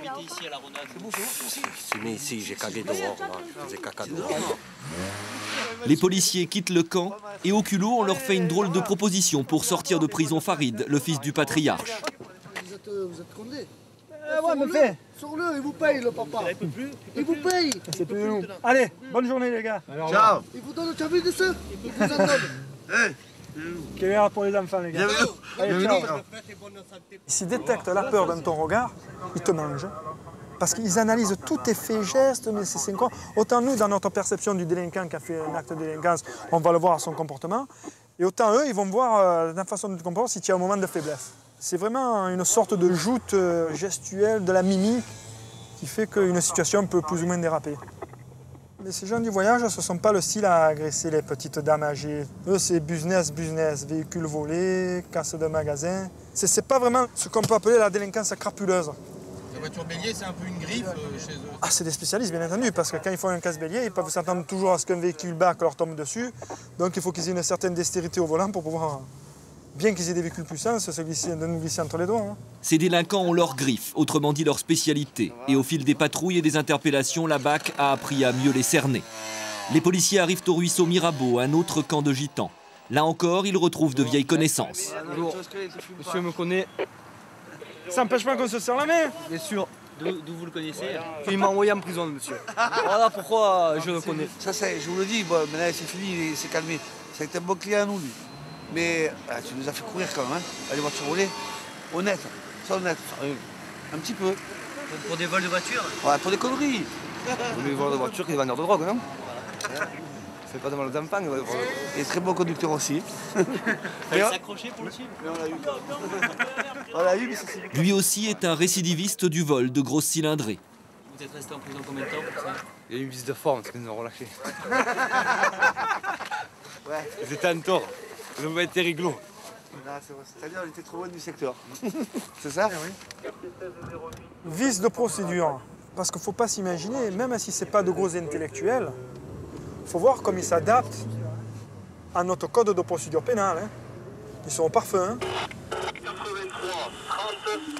suis né ici, j'ai cagué dehors, je faisais caca dehors. Les policiers quittent le camp et au culot, on leur fait une drôle de proposition pour sortir de prison Farid, le fils du patriarche. Vous êtes condé. Ouais, me fait. Sur-le, il vous paye le papa. Il peut plus. Il vous paye. C'est plus de nous. Allez, bonne journée les gars. Ciao. Il vous donne le chablis de ça. Il vous en donne. Caméra pour les enfants les gars. Allez, ciao. S'ils détectent la peur dans ton regard, ils te mangent. Parce qu'ils analysent tous tes faits, gestes, mais c'est quoi. Autant nous, dans notre perception du délinquant qui a fait un acte de délinquance, on va le voir à son comportement. Et autant eux, ils vont voir dans la façon de te comporter si tu as un moment de faiblesse. C'est vraiment une sorte de joute gestuelle, de la mimique, qui fait qu'une situation peut plus ou moins déraper. Mais ces gens du voyage, ce ne sont pas le style à agresser les petites dames âgées. Eux, c'est business, véhicules volés, casse de magasins. C'est pas vraiment ce qu'on peut appeler la délinquance crapuleuse. La voiture bélier, c'est un peu une griffe chez eux. Ah, c'est des spécialistes, bien entendu, parce que quand ils font un casse-bélier, ils peuvent s'attendre toujours à ce qu'un véhicule BAC leur tombe dessus. Donc il faut qu'ils aient une certaine dextérité au volant pour pouvoir, bien qu'ils aient des véhicules puissants, de nous glisser entre les doigts. Hein. Ces délinquants ont leur griffe, autrement dit leur spécialité. Et au fil des patrouilles et des interpellations, la BAC a appris à mieux les cerner. Les policiers arrivent au ruisseau Mirabeau, un autre camp de gitans. Là encore, ils retrouvent de vieilles connaissances. Bonjour, monsieur me connaît. Ça n'empêche pas qu'on se serre la main. Bien sûr. D'où vous le connaissez? Il m'a envoyé en prison, monsieur. Voilà pourquoi je le connais. Ça, je vous le dis, bon, maintenant c'est fini, il s'est calmé. C'est un bon client à nous, lui. Mais tu nous as fait courir quand même, hein. Les voitures volées. Honnête, ça honnête. Un petit peu. Pour des vols de voiture? Ouais, pour des conneries. Vous voulez voir de voiture qui est vendeur de drogue, non? C'est pas devant les enfants. Il est très bon conducteur aussi. Il fallait s'accrocher pour le suivre. On l'a eu, mais c'est... Lui aussi est un récidiviste du vol de grosses cylindrées. Vous êtes resté en prison combien de temps pour ça? Il y a eu une visite de forme, parce qu'ils nous ont relâchés. Ouais. C'était un tort. Ils ont été rigolos. C'est-à-dire qu'on était trop loin du secteur. C'est ça? Vice de procédure. Parce qu'il ne faut pas s'imaginer, même si ce n'est pas de gros intellectuels, il faut voir comme ils s'adaptent à notre code de procédure pénale. Hein. Ils sont parfaits. Hein.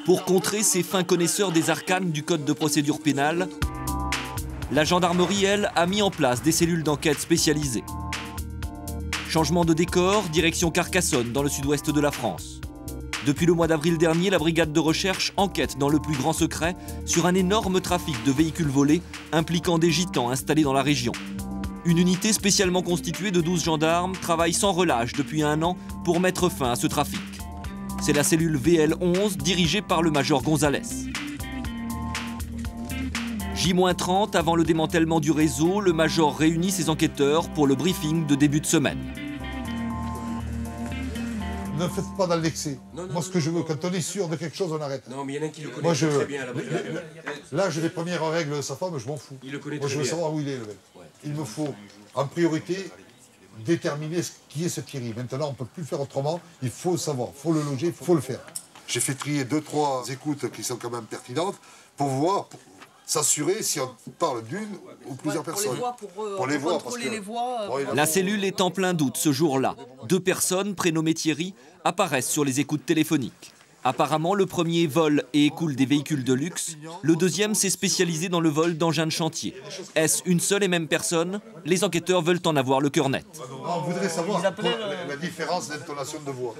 Pour contrer ces fins connaisseurs des arcanes du code de procédure pénale, la gendarmerie, elle, a mis en place des cellules d'enquête spécialisées. Changement de décor, direction Carcassonne, dans le sud-ouest de la France. Depuis le mois d'avril dernier, la brigade de recherche enquête dans le plus grand secret sur un énorme trafic de véhicules volés impliquant des gitans installés dans la région. Une unité spécialement constituée de 12 gendarmes travaille sans relâche depuis 1 an pour mettre fin à ce trafic. C'est la cellule VL11 dirigée par le major Gonzalez. J-30 avant le démantèlement du réseau, le major réunit ses enquêteurs pour le briefing de début de semaine. Ne faites pas dans l'excès. Moi, ce que je veux, quand on est sûr de quelque chose, on arrête. Non, mais il y en a un qui le connaît moi, très bien. Là, j'ai les premières règles de sa femme, je m'en fous. Il le connaît moi, très je veux bien. savoir où il est, le mec. Ouais. Il me faut, en priorité, déterminer qui est ce Thierry. Maintenant, on ne peut plus faire autrement. Il faut savoir, il faut le loger, il faut le faire. J'ai fait trier 2-3 écoutes qui sont quand même pertinentes pour voir s'assurer si on parle d'une ou plusieurs personnes. Pour les voies, contrôler les voies. La cellule est en plein doute ce jour-là. 2 personnes, prénommées Thierry, apparaissent sur les écoutes téléphoniques. Apparemment, le premier vole et écoule des véhicules de luxe. Le deuxième s'est spécialisé dans le vol d'engins de chantier. Est-ce une seule et même personne? Les enquêteurs veulent en avoir le cœur net. On voudrait savoir la différence d'intonation de voix.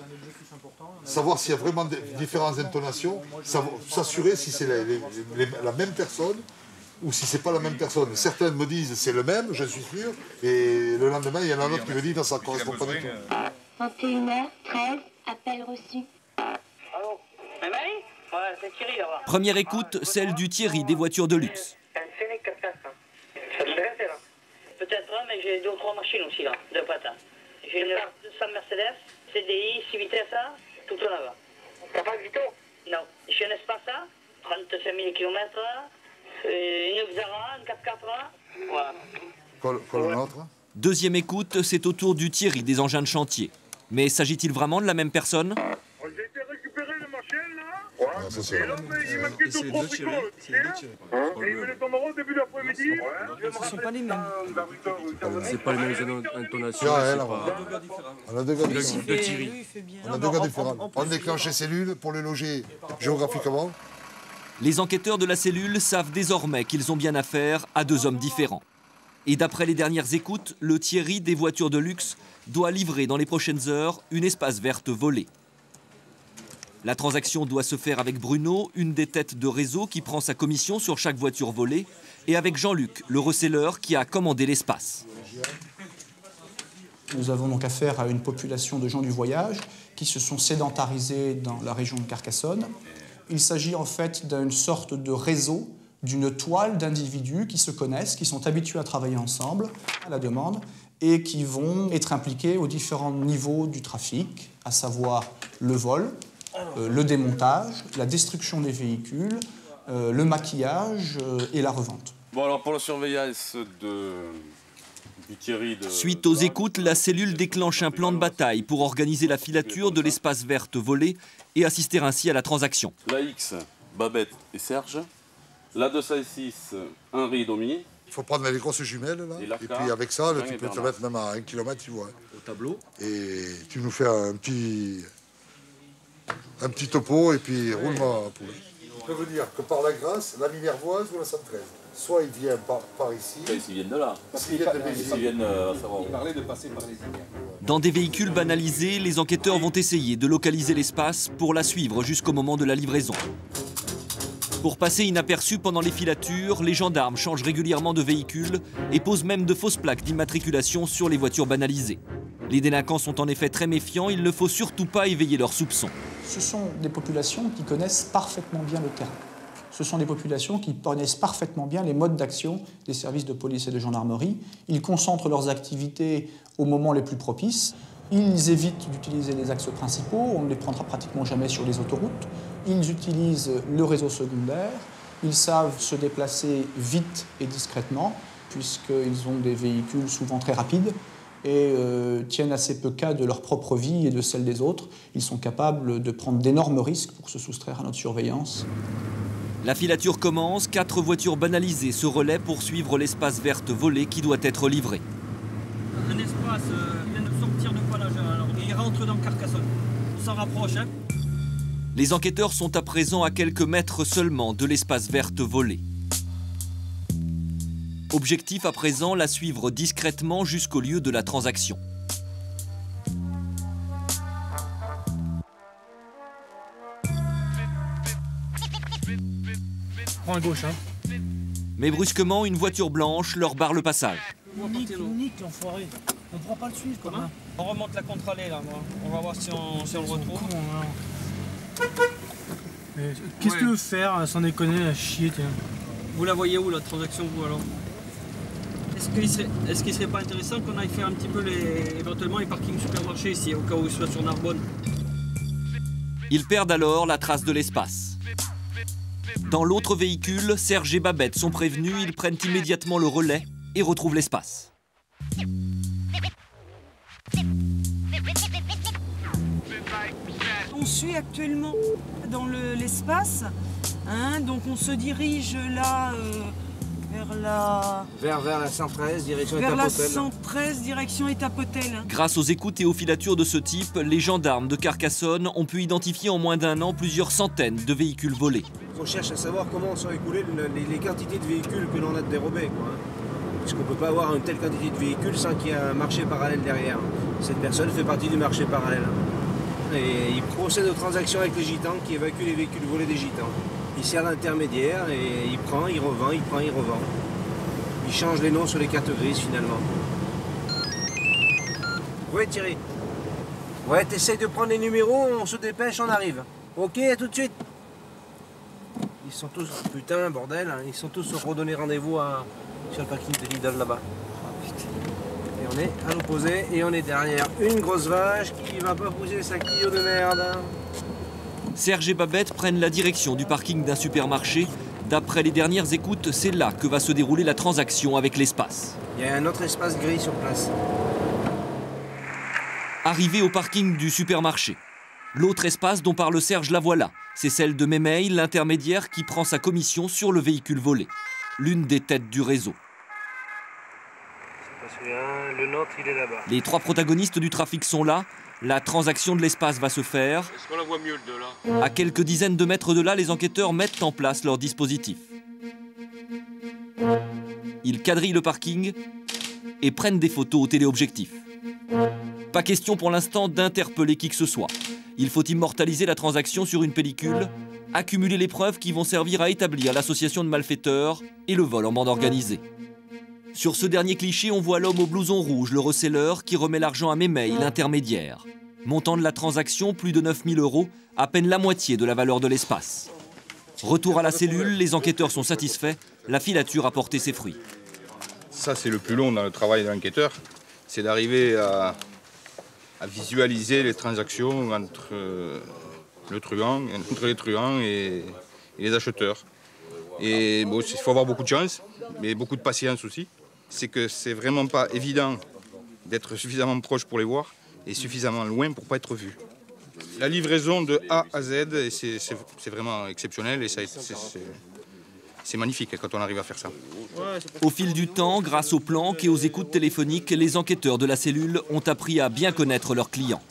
Savoir s'il y a vraiment des différences d'intonation, s'assurer si c'est la même personne ou si c'est pas la même personne. Certains me disent c'est le même, je suis sûr, et le lendemain, il y en a un autre qui me dit non, ça ne correspond pas du tout. 21h13, appel reçu. Allô? Marie? Ouais, c'est Thierry là-bas. Première écoute, celle du Thierry des voitures de luxe. Ça te fait là? Peut-être, mais j'ai 2 ou 3 machines aussi là, de patates. J'ai une 200 Mercedes, CDI, 6 vitesses, tout là-bas. T'as pas de Vito? Non. J'ai un Espasa, 35 000 km, une Xara, un 4x4, voilà. Quoi le nôtre? Deuxième écoute, c'est au tour du Thierry des engins de chantier. Mais s'agit-il vraiment de la même personne? J'ai été récupérer les machines là. Ouais. Et là, il m'a quitté au Tropico, tu sais. Et il me les tomberont au début d'après-midi. Ce sont pas les mêmes. C'est pas les mêmes intonations. On a 2 gars différents. On a 2 gars différents. On déclenche les cellules pour les loger géographiquement. Les enquêteurs de la cellule savent désormais qu'ils ont bien affaire à 2 hommes différents. Et d'après les dernières écoutes, le Thierry des voitures de luxe doit livrer dans les prochaines heures une espace verte volée. La transaction doit se faire avec Bruno, une des têtes de réseau qui prend sa commission sur chaque voiture volée, et avec Jean-Luc, le receleur qui a commandé l'espace. Nous avons donc affaire à une population de gens du voyage qui se sont sédentarisés dans la région de Carcassonne. Il s'agit en fait d'une sorte de réseau, d'une toile d'individus qui se connaissent, qui sont habitués à travailler ensemble, à la demande, et qui vont être impliqués aux différents niveaux du trafic, à savoir le vol, le démontage, la destruction des véhicules, le maquillage et la revente. Bon, alors pour la surveillance du Thierry... Suite aux écoutes, la cellule déclenche un plan de bataille pour organiser la filature de l'espace verte volé et assister ainsi à la transaction. La X, Babette et Serge. La 206, Henri et Domi. Il faut prendre les grosses jumelles, là. Et puis avec ça, tu peux te mettre même à 1 km, tu vois. Au tableau. Et tu nous fais un petit topo et puis roule-moi à poulet. Je peux vous dire que par la Grasse, la Minervoise ou la 113. Soit ils viennent par ici. Ils viennent de là. Parce qu'ils viennent de Béziers. Ils viennent savoir. Il parlait de passer par les îles. Dans des véhicules banalisés, les enquêteurs vont essayer de localiser l'espace pour la suivre jusqu'au moment de la livraison. Pour passer inaperçus pendant les filatures, les gendarmes changent régulièrement de véhicule et posent même de fausses plaques d'immatriculation sur les voitures banalisées. Les délinquants sont en effet très méfiants, il ne faut surtout pas éveiller leurs soupçons. Ce sont des populations qui connaissent parfaitement bien le terrain. Ce sont des populations qui connaissent parfaitement bien les modes d'action des services de police et de gendarmerie. Ils concentrent leurs activités aux moments les plus propices. Ils évitent d'utiliser les axes principaux, on ne les prendra pratiquement jamais sur les autoroutes. Ils utilisent le réseau secondaire, ils savent se déplacer vite et discrètement, puisqu'ils ont des véhicules souvent très rapides et tiennent assez peu cas de leur propre vie et de celle des autres. Ils sont capables de prendre d'énormes risques pour se soustraire à notre surveillance. La filature commence, 4 voitures banalisées se relaient pour suivre l'espace verte volé qui doit être livré. Un espace vient de sortir de Palagin, alors il rentre dans Carcassonne. On s'en rapproche, hein. Les enquêteurs sont à présent à quelques mètres seulement de l'espace verte volé. Objectif à présent, la suivre discrètement jusqu'au lieu de la transaction. Prends à gauche, hein. Mais brusquement, une voiture blanche leur barre le passage. Unique, l'enfoiré. On ne pourra pas le suivre, comment? On remonte la contre-allée, là, moi. On va voir si on le retrouve. Qu'est-ce que tu veux faire, sans déconner, à chier, tiens? Vous la voyez où, la transaction, vous, alors? Est-ce qu'il serait pas intéressant qu'on aille faire un petit peu, éventuellement, les parkings supermarchés ici, au cas où ils soient sur Narbonne? Ils perdent alors la trace de l'espace. Dans l'autre véhicule, Serge et Babette sont prévenus, ils prennent immédiatement le relais et retrouvent l'espace. On suit actuellement dans l'espace Hein, donc on se dirige là vers la... Vers la 113, direction Vers la Étape-Hôtel. 113, direction Étape-Hôtel. Grâce aux écoutes et aux filatures de ce type, les gendarmes de Carcassonne ont pu identifier en moins d'1 an plusieurs centaines de véhicules volés. On cherche à savoir comment sont écoulées les quantités de véhicules que l'on a dérobés, quoi. Parce qu'on ne peut pas avoir une telle quantité de véhicules sans qu'il y ait un marché parallèle derrière. Cette personne fait partie du marché parallèle. Et il procède aux transactions avec les gitans qui évacuent les véhicules volés des gitans. Il sert d'intermédiaire et il prend, il revend, il prend, il revend. Il change les noms sur les cartes grises finalement. Ouais Thierry. Ouais, t'essayes de prendre les numéros, on se dépêche, on arrive. Ok, à tout de suite. Ils sont tous, putain, bordel, hein, ils sont tous redonnés rendez-vous sur le parking de Lidl là-bas. Et on est à l'opposé et on est derrière une grosse vache qui va pas pousser sa Clio de merde. Serge et Babette prennent la direction du parking d'un supermarché. D'après les dernières écoutes, c'est là que va se dérouler la transaction avec l'espace. Il y a un autre espace gris sur place. Arrivé au parking du supermarché, l'autre espace dont parle Serge, la voilà. C'est celle de Mémeil, l'intermédiaire qui prend sa commission sur le véhicule volé. L'une des têtes du réseau. C'est pas celui-là, le nôtre il est là-bas. Les 3 protagonistes du trafic sont là. La transaction de l'espace va se faire. Est-ce qu'on la voit mieux de là? À quelques dizaines de mètres de là, les enquêteurs mettent en place leur dispositif. Ils quadrillent le parking et prennent des photos au téléobjectif. Pas question pour l'instant d'interpeller qui que ce soit. Il faut immortaliser la transaction sur une pellicule, accumuler les preuves qui vont servir à établir l'association de malfaiteurs et le vol en bande organisée. Sur ce dernier cliché, on voit l'homme au blouson rouge, le receleur, qui remet l'argent à Mémeil, l'intermédiaire. Montant de la transaction, plus de 9 000 €, à peine la moitié de la valeur de l'espace. Retour à la cellule, les enquêteurs sont satisfaits, la filature a porté ses fruits. Ça, c'est le plus long dans le travail de l'enquêteur, c'est d'arriver à visualiser les transactions entre les truands et les acheteurs. Et bon, il faut avoir beaucoup de chance, mais beaucoup de patience aussi. C'est que c'est vraiment pas évident d'être suffisamment proche pour les voir et suffisamment loin pour pas être vu. La livraison de A à Z, c'est vraiment exceptionnel et c'est magnifique quand on arrive à faire ça. Au fil du temps, grâce aux planques et aux écoutes téléphoniques, les enquêteurs de la cellule ont appris à bien connaître leurs clients.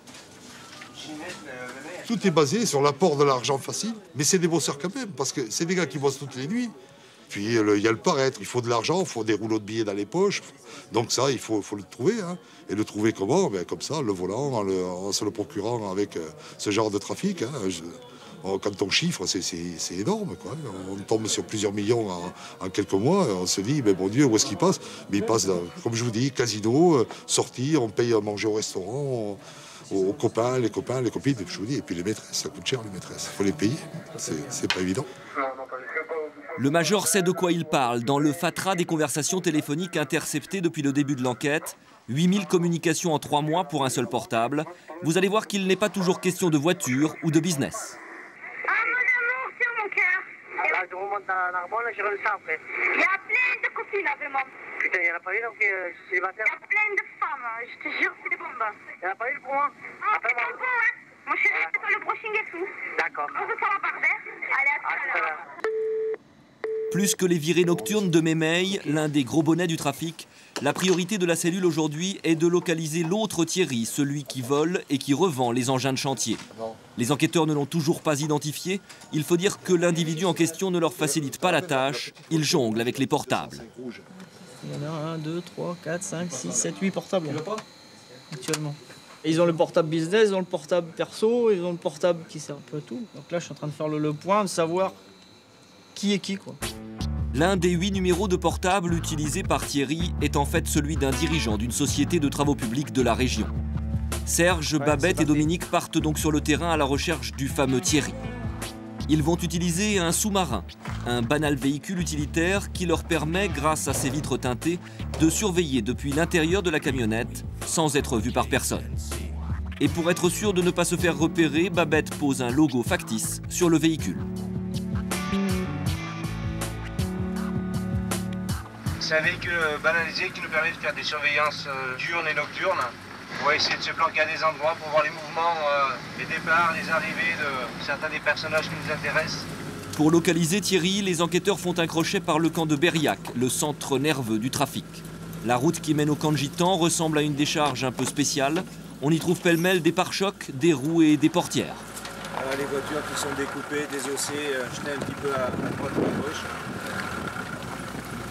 Tout est basé sur l'apport de l'argent facile, mais c'est des bosseurs quand même, parce que c'est des gars qui bossent toutes les nuits. Puis il y a le paraître, il faut de l'argent, il faut des rouleaux de billets dans les poches. Donc ça, il faut le trouver. Hein. Et le trouver comment? Ben, comme ça, le volant, en se le procurant avec ce genre de trafic. Hein. Quand on chiffre, c'est énorme, quoi. On tombe sur plusieurs millions en quelques mois. On se dit, ben, bon Dieu, où est-ce qu'il passe? Mais il passe, comme je vous dis, casino, sortie, on paye à manger au restaurant, aux copains, les copines, je vous dis. Et puis les maîtresses, ça coûte cher, les maîtresses. Il faut les payer. C'est pas évident. Le major sait de quoi il parle. Dans le fatras des conversations téléphoniques interceptées depuis le début de l'enquête, 8000 communications en 3 mois pour un seul portable. Vous allez voir qu'il n'est pas toujours question de voiture ou de business. Là, je remonte à Narbonne, je redescends après. Il y a plein de copines, là, vraiment. Putain, il n'y en a pas une, donc célibataire. Il y a plein de femmes, je te jure, c'est des bombes. Il n'y en a pas une pour moi? Ah, c'est pas bon, hein. Moi, je suis sur le brushing et tout. D'accord. On se fait la barre verte. Allez, à tout à l'heure. Plus que les virées nocturnes de Mémeil, l'un des gros bonnets du trafic, la priorité de la cellule aujourd'hui est de localiser l'autre Thierry, celui qui vole et qui revend les engins de chantier. Les enquêteurs ne l'ont toujours pas identifié. Il faut dire que l'individu en question ne leur facilite pas la tâche. Il jongle avec les portables. Il y en a 1, 2, 3, 4, 5, 6, 7, 8 portables actuellement. Et ils ont le portable business, ils ont le portable perso, ils ont le portable qui sert un peu à tout. Donc là, je suis en train de faire le point, de savoir qui est qui, quoi. L'un des 8 numéros de portable utilisés par Thierry est en fait celui d'un dirigeant d'une société de travaux publics de la région. Serge, Babette et Dominique partent donc sur le terrain à la recherche du fameux Thierry. Ils vont utiliser un sous-marin, un banal véhicule utilitaire qui leur permet, grâce à ses vitres teintées, de surveiller depuis l'intérieur de la camionnette sans être vu par personne. Et pour être sûr de ne pas se faire repérer, Babette pose un logo factice sur le véhicule. C'est un véhicule banalisé qui nous permet de faire des surveillances diurnes et nocturnes. On va essayer de se planquer à des endroits pour voir les mouvements, les départs, les arrivées de certains des personnages qui nous intéressent. Pour localiser Thierry, les enquêteurs font un crochet par le camp de Berriac, le centre nerveux du trafic. La route qui mène au camp de Gitans ressemble à une décharge un peu spéciale. On y trouve pêle-mêle des pare-chocs, des roues et des portières. Voilà les voitures qui sont découpées, désossées, jetées un petit peu à droite ou à gauche.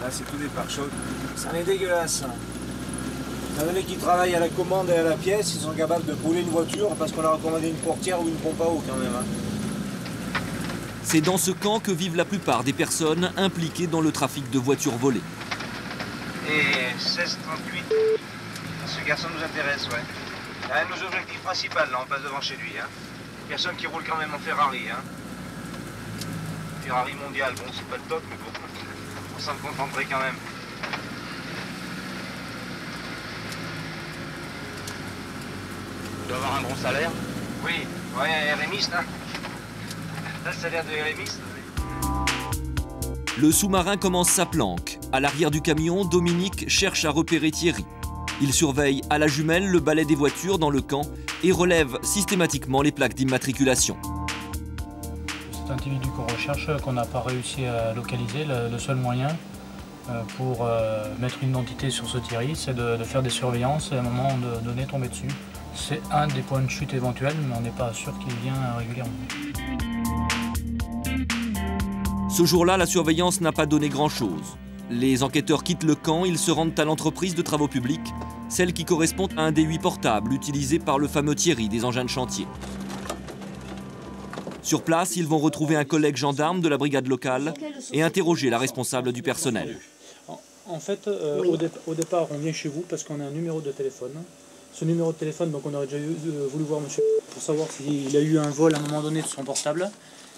Là c'est tout des pare-chocs. Ça en est dégueulasse. Il y en a qui travaillent à la commande et à la pièce, ils sont capables de brûler une voiture parce qu'on leur a commandé une portière ou une pompe à eau quand même. C'est dans ce camp que vivent la plupart des personnes impliquées dans le trafic de voitures volées. Et 1638, ce garçon nous intéresse, ouais. C'est un de nos objectifs principaux, là, on passe devant chez lui. Hein. Personne qui roule quand même en Ferrari. Hein. Ferrari mondial, bon, c'est pas le top, mais bon, on s'en contenterait quand même. Il doit avoir un bon salaire. Oui, ouais, RMiste, hein. Là, le salaire de RMiste. Le sous-marin commence sa planque. À l'arrière du camion, Dominique cherche à repérer Thierry. Il surveille à la jumelle le balai des voitures dans le camp et relève systématiquement les plaques d'immatriculation. Cet individu qu'on recherche, qu'on n'a pas réussi à localiser, le seul moyen pour mettre une identité sur ce Thierry, c'est de faire des surveillances et à un moment donné tomber dessus. C'est un des points de chute éventuels, mais on n'est pas sûr qu'il vient régulièrement. Ce jour-là, la surveillance n'a pas donné grand-chose. Les enquêteurs quittent le camp, ils se rendent à l'entreprise de travaux publics, celle qui correspond à un des 8 portables utilisés par le fameux Thierry des engins de chantier. Sur place, ils vont retrouver un collègue gendarme de la brigade locale et interroger la responsable du personnel. En fait, au départ, on vient chez vous parce qu'on a un numéro de téléphone. Ce numéro de téléphone, donc on aurait déjà voulu voir monsieur pour savoir s'il a eu un vol à un moment donné de son portable.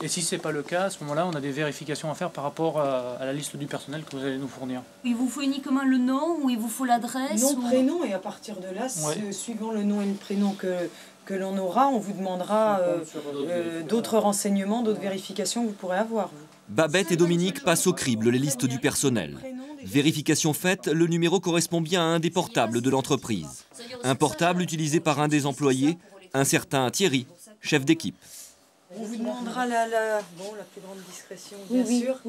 Et si ce n'est pas le cas, à ce moment-là, on a des vérifications à faire par rapport à la liste du personnel que vous allez nous fournir. Il vous faut uniquement le nom ou il vous faut l'adresse? Nom, prénom, et à partir de là, suivant le nom et le prénom que l'on aura, on vous demandera d'autres renseignements, d'autres vérifications que vous pourrez avoir. Babette et Dominique passent au crible les listes du personnel. Vérification faite, le numéro correspond bien à un des portables de l'entreprise. Un portable utilisé par un des employés, un certain Thierry, chef d'équipe. On vous demandera la plus grande discrétion, bien sûr,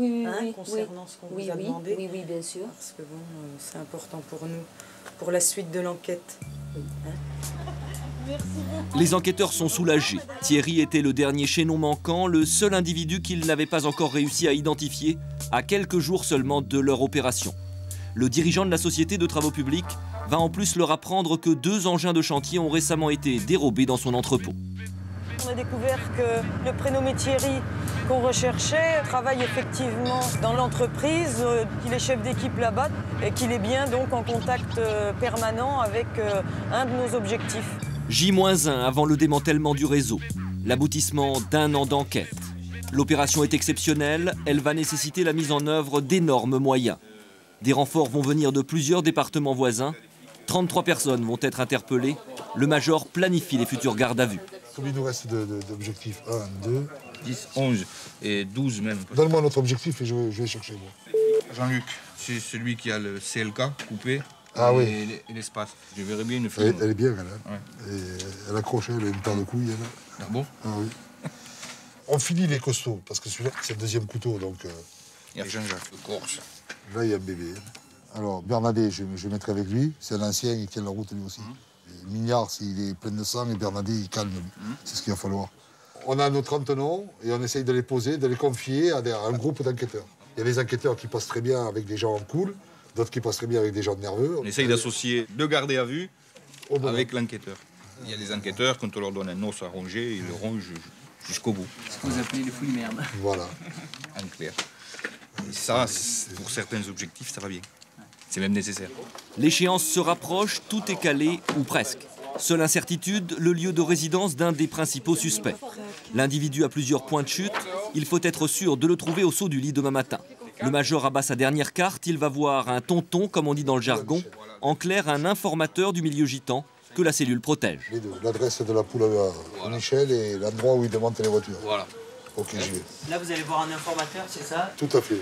concernant ce qu'on vous a demandé. Oui, bien sûr. Parce que bon, c'est important pour nous, pour la suite de l'enquête. Les enquêteurs sont soulagés. Thierry était le dernier chaînon manquant, le seul individu qu'ils n'avaient pas encore réussi à identifier, à quelques jours seulement de leur opération. Le dirigeant de la société de travaux publics va en plus leur apprendre que 2 engins de chantier ont récemment été dérobés dans son entrepôt. On a découvert que le prénommé Thierry qu'on recherchait travaille effectivement dans l'entreprise, qu'il est chef d'équipe là-bas et qu'il est bien donc en contact permanent avec un de nos objectifs. J-1 avant le démantèlement du réseau, l'aboutissement d'1 an d'enquête. L'opération est exceptionnelle, elle va nécessiter la mise en œuvre d'énormes moyens. Des renforts vont venir de plusieurs départements voisins, 33 personnes vont être interpellées, le major planifie les futures gardes à vue. Combien il nous reste d'objectifs? 1, 2... 10, 11 et 12 même. Donne-moi notre objectif et je vais chercher moi. Jean-Luc, c'est celui qui a le CLK coupé et l'espace. Je verrai bien une fille. Elle est bien, elle. Hein. Et elle accroche, elle a une paire de couilles. Elle. Ah bon? Ah oui. On finit les costauds, parce que celui-là, c'est le deuxième couteau. Donc, il y a Jean-Jacques, le Corse. Là, il y a un bébé. Alors, Bernadette, je mettrai avec lui. C'est un ancien, il tient la route lui aussi. Mignard, s'il est plein de sang, et Bernadette, il calme lui. C'est ce qu'il va falloir. On a nos 30 noms et on essaye de les poser, de les confier à un groupe d'enquêteurs. Il y a des enquêteurs qui passent très bien avec des gens cool, d'autres qui passent très bien avec des gens nerveux. On essaye d'associer 2 gardés à vue avec l'enquêteur. Il y a des enquêteurs, quand on leur donne un os à ronger, ils le rongent jusqu'au bout. Ce que vous appelez les fouilles merde. Voilà. En clair. Et ça, pour certains objectifs, ça va bien. C'est même nécessaire. L'échéance se rapproche, tout est calé, ou presque. Seule incertitude, le lieu de résidence d'un des principaux suspects. L'individu a plusieurs points de chute, il faut être sûr de le trouver au saut du lit demain matin. Le major abat sa dernière carte, il va voir un tonton, comme on dit dans le jargon, en clair un informateur du milieu gitan que la cellule protège. L'adresse de la poule à Michel et l'endroit où il démonte les voitures. Voilà. Ok, j'y vais. Là, vous allez voir un informateur, c'est ça? Tout à fait.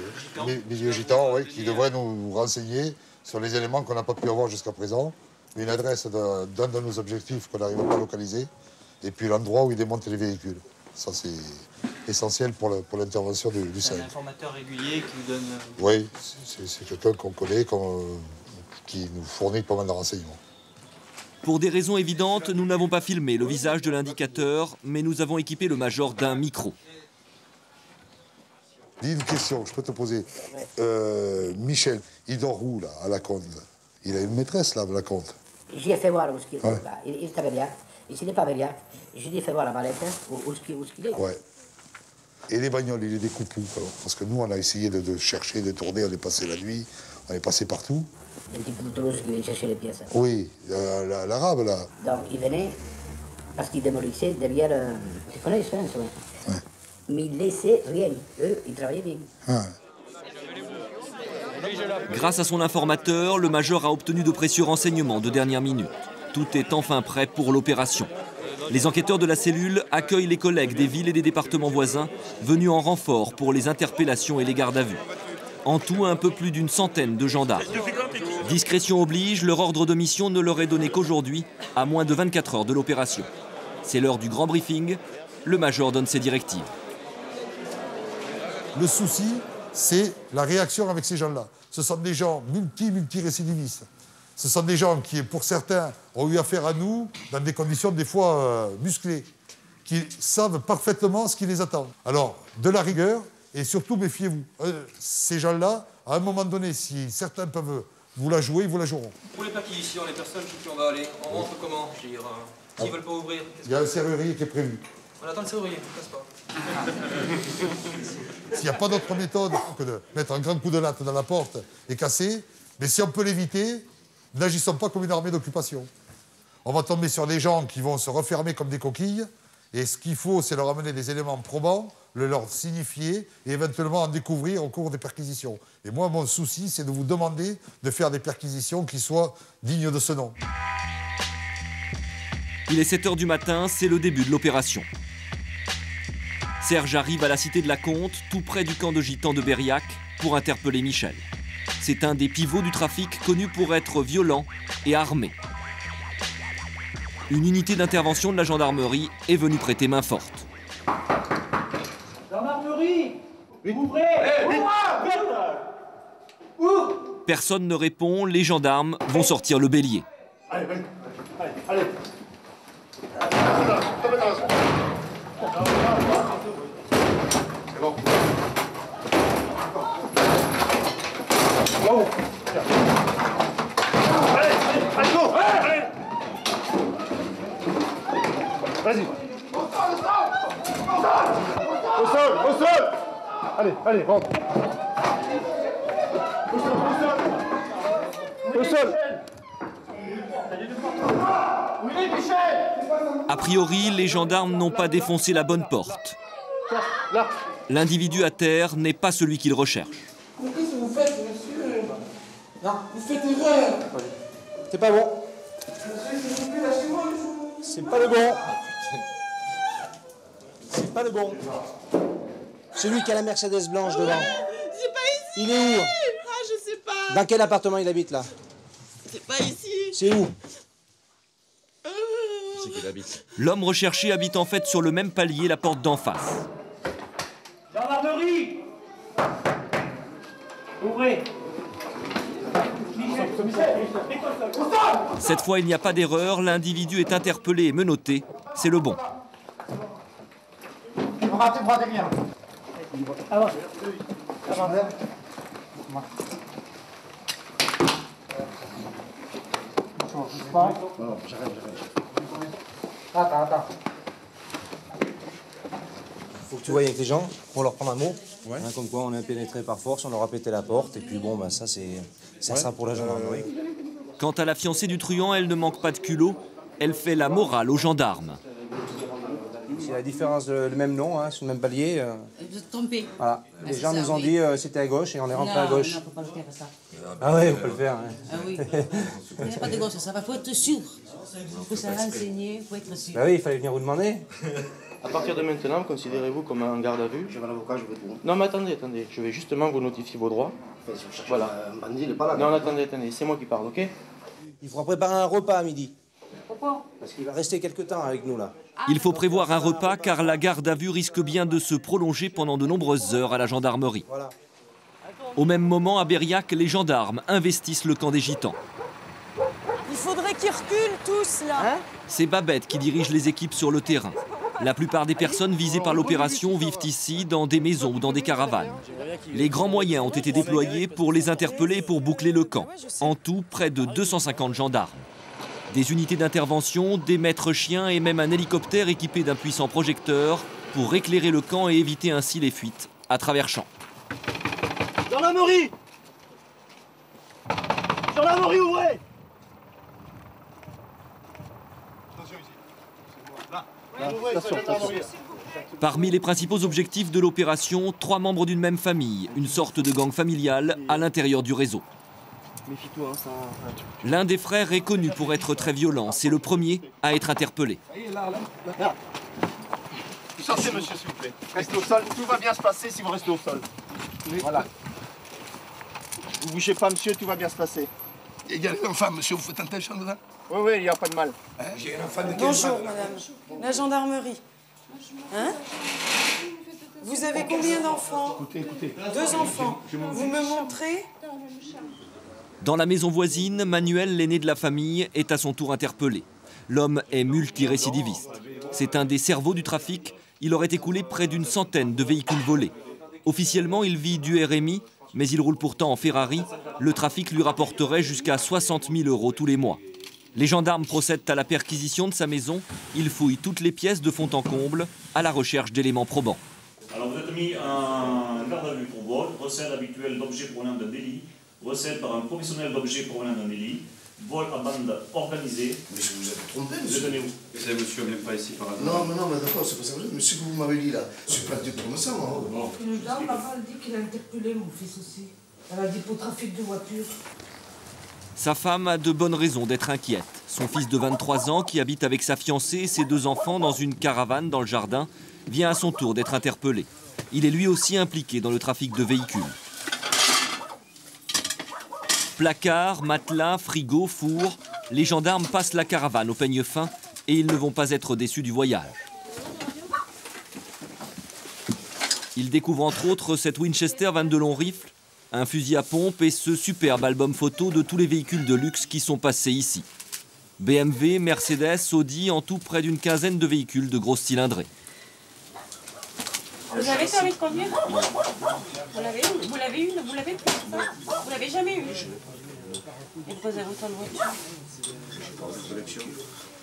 Milieu gitan, oui, qui devrait nous renseigner sur les éléments qu'on n'a pas pu avoir jusqu'à présent. Une adresse d'un de nos objectifs qu'on n'arrive pas à localiser. Et puis l'endroit où il démonte les véhicules. Ça, c'est essentiel pour l'intervention du C'est SAEM. un informateur régulier qui vous donne... Oui, c'est quelqu'un qu'on connaît, qui nous fournit pas mal de renseignements. Pour des raisons évidentes, nous n'avons pas filmé le visage de l'indicateur, mais nous avons équipé le major d'un micro. Dis une question, je peux te poser. Michel, il dort où, là, à la Comte? Il a une maîtresse, là, à la Comte. J'y ai fait voir où il est. Il est à Verriac. Et s'il n'est pas à Verriac, je lui ai fait voir la mallette, où il est. Ouais. Et les bagnoles, il les découpe où, alors? Parce que nous, on a essayé de chercher, de tourner, on est passé la nuit, on est passé partout. Un petit peu de Toulouse qui vient chercher les pièces. Oui, l'arabe, là. Donc, il venait, parce qu'il démolissait derrière... Tu connais l'expérience, oui. Ouais. Mais il laissait rien. Eux, ils travaillaient bien. Ah. Grâce à son informateur, le major a obtenu de précieux renseignements de dernière minute. Tout est enfin prêt pour l'opération. Les enquêteurs de la cellule accueillent les collègues des villes et des départements voisins venus en renfort pour les interpellations et les gardes à vue. En tout, un peu plus d'une centaine de gendarmes. Discrétion oblige, leur ordre de mission ne leur est donné qu'aujourd'hui, à moins de 24 heures de l'opération. C'est l'heure du grand briefing. Le major donne ses directives. Le souci, c'est la réaction avec ces gens-là. Ce sont des gens multi-récidivistes. Ce sont des gens qui, pour certains, ont eu affaire à nous dans des conditions des fois musclées, qui savent parfaitement ce qui les attend. Alors, de la rigueur, et surtout méfiez-vous. Ces gens-là, à un moment donné, si certains peuvent vous la jouer, ils vous la joueront. Pour les perquisitions, les personnes chez qui on va aller, on rentre comment? S'ils ne veulent pas ouvrir. Il y a un serrurier qui est prévu. On attend le serrurier, ne passe pas. S'il n'y a pas d'autre méthode que de mettre un grand coup de latte dans la porte et casser, mais si on peut l'éviter, n'agissons pas comme une armée d'occupation. On va tomber sur des gens qui vont se refermer comme des coquilles, et ce qu'il faut, c'est leur amener des éléments probants, le leur signifier et éventuellement en découvrir au cours des perquisitions. Et moi, mon souci, c'est de vous demander de faire des perquisitions qui soient dignes de ce nom. Il est 7 h du matin, c'est le début de l'opération. Serge arrive à la cité de la Comte, tout près du camp de gitans de Berriac, pour interpeller Michel. C'est un des pivots du trafic connu pour être violent et armé. Une unité d'intervention de la gendarmerie est venue prêter main forte. Gendarmerie, ouvrez! Personne ne répond, les gendarmes vont sortir le bélier. Allez, allez. C'est bon. Go. Allez, go. Allez. Vas-y. Au sol. Allez, rentre. Au sol. A priori, les gendarmes n'ont pas défoncé la bonne porte. L'individu à terre n'est pas celui qu'ils recherchent. Mais qu'est-ce que vous faites, monsieur? Non, vous faites erreur. C'est pas bon. Monsieur, s'il vous plaît, lâchez-moi. C'est pas le bon. C'est pas le bon. Celui qui a la Mercedes blanche devant. C'est pas ici. Il est où? Ah, je sais pas. Dans quel appartement il habite là? C'est pas ici. C'est où? L'homme recherché habite en fait sur le même palier, la porte d'en face. Gendarmerie, ouvrez. Cette fois, il n'y a pas d'erreur, l'individu est interpellé et menotté. C'est le bon. Attends. Faut que tu voyes avec les gens pour leur prendre un mot. Ouais. Hein, comme quoi on est pénétré par force, on leur a pété la porte, et puis bon, ben ça sera pour la gendarmerie. Quant à la fiancée du truand, elle ne manque pas de culot. Elle fait la morale aux gendarmes. C'est la différence, le même nom, hein, sur le même palier. Vous êtes trompé. Voilà. Les gens nous ont dit c'était à gauche et on est rentré à gauche. Non, on ne peut pas le faire ça. Ah oui, on peut le faire. Hein. Ah oui. Il n'y a pas de gauche, ça va, faut être sûr. Il faut se renseigner, il faut être sûr. Bah oui, il fallait venir vous demander. À partir de maintenant, considérez-vous comme un garde à vue. Je vais à l'avocat, je vais tout. Non, mais attendez. Je vais justement vous notifier vos droits. Enfin, si vous cherchez un bandit, il n'est pas là. Non, attendez. C'est moi qui parle, ok? Il faudra préparer un repas à midi. Pourquoi? Parce qu'il va rester quelque temps avec nous là. Il faut prévoir un repas car la garde à vue risque bien de se prolonger pendant de nombreuses heures à la gendarmerie. Au même moment, à Berriac, les gendarmes investissent le camp des Gitans. Il faudrait qu'ils reculent tous là. C'est Babette qui dirige les équipes sur le terrain. La plupart des personnes visées par l'opération vivent ici dans des maisons ou dans des caravanes. Les grands moyens ont été déployés pour les interpeller et pour boucler le camp. En tout, près de 250 gendarmes. Des unités d'intervention, des maîtres chiens et même un hélicoptère équipé d'un puissant projecteur pour éclairer le camp et éviter ainsi les fuites à travers champs. Gendarmerie! Gendarmerie, ouvrez! Parmi les principaux objectifs de l'opération, 3 membres d'une même famille, une sorte de gang familial à l'intérieur du réseau. L'un des frères est connu pour être très violent, c'est le premier à être interpellé. Là. Sortez, monsieur, s'il vous plaît. Restez au sol, tout va bien se passer si vous restez au sol. Voilà. Vous bougez pas, monsieur, tout va bien se passer. Il y a l'enfant, monsieur, vous faites un tel champ dedans? Oui, il n'y a pas de mal. J'ai un enfant de 15 Bonjour, ans. madame. La gendarmerie. Hein? Vous avez combien d'enfants? Écoutez. 2 enfants. Vous me montrez? Dans la maison voisine, Manuel, l'aîné de la famille, est à son tour interpellé. L'homme est multirécidiviste. C'est un des cerveaux du trafic. Il aurait écoulé près d'une centaine de véhicules volés. Officiellement, il vit du RMI, mais il roule pourtant en Ferrari. Le trafic lui rapporterait jusqu'à 60 000 € tous les mois. Les gendarmes procèdent à la perquisition de sa maison. Ils fouillent toutes les pièces de fond en comble à la recherche d'éléments probants. Alors vous êtes mis en garde à vue pour vol, recel habituel d'objets provenant d'un délit, recel par un professionnel d'objets provenant d'un délit, vol à bande organisée. Mais je vous avez trompé, Vous monsieur. venez où? C'est monsieur, même pas ici par hasard. Non, mais d'accord, c'est pas ça. Mais ce que vous m'avez dit là, je suis pas du tout ça, moi. Une dame, papa, elle dit qu'il a interpellé mon fils aussi. Elle a dit pour trafic de voitures. Sa femme a de bonnes raisons d'être inquiète. Son fils de 23 ans, qui habite avec sa fiancée et ses 2 enfants dans une caravane dans le jardin, vient à son tour d'être interpellé. Il est lui aussi impliqué dans le trafic de véhicules. Placards, matelas, frigo, four, les gendarmes passent la caravane au peigne fin et ils ne vont pas être déçus du voyage. Ils découvrent entre autres cette Winchester 22 long rifle, un fusil à pompe et ce superbe album photo de tous les véhicules de luxe qui sont passés ici. BMW, Mercedes, Audi, en tout près d'une quinzaine de véhicules de grosse cylindrée. Vous avez permis de conduire? Vous l'avez eu? Vous l'avez eu? Vous l'avez plus? Vous l'avez jamais eu? Et pourquoi vous avez autant de voitures? J'ai pas de collection.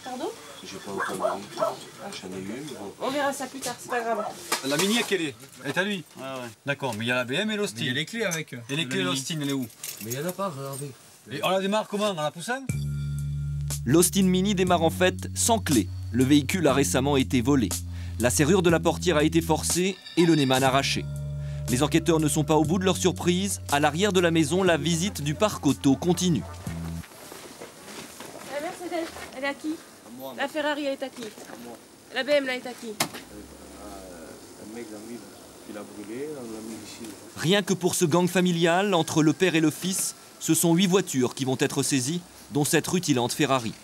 Pardon? J'ai pas autant de j'en ai eu. On verra ça plus tard, c'est pas grave. La Mini, quelle est? Elle est à lui. D'accord, mais il y a la BM et l'Austin. Il y a les clés avec. Et les clés de l'Austin, elle est où? Mais il n'y en a pas, regardez. Et on la démarre comment? Dans la poussette? L'Austin Mini démarre en fait sans clé. Le véhicule a récemment été volé. La serrure de la portière a été forcée et le Neyman arraché. Les enquêteurs ne sont pas au bout de leur surprise. À l'arrière de la maison, la visite du parc auto continue. La Mercedes, elle est à qui? La Ferrari, elle est à qui? La BM, elle est à qui? Un mec dans lui, il a brûlé, on l'a mis ici. Rien que pour ce gang familial, entre le père et le fils, ce sont 8 voitures qui vont être saisies, dont cette rutilante Ferrari.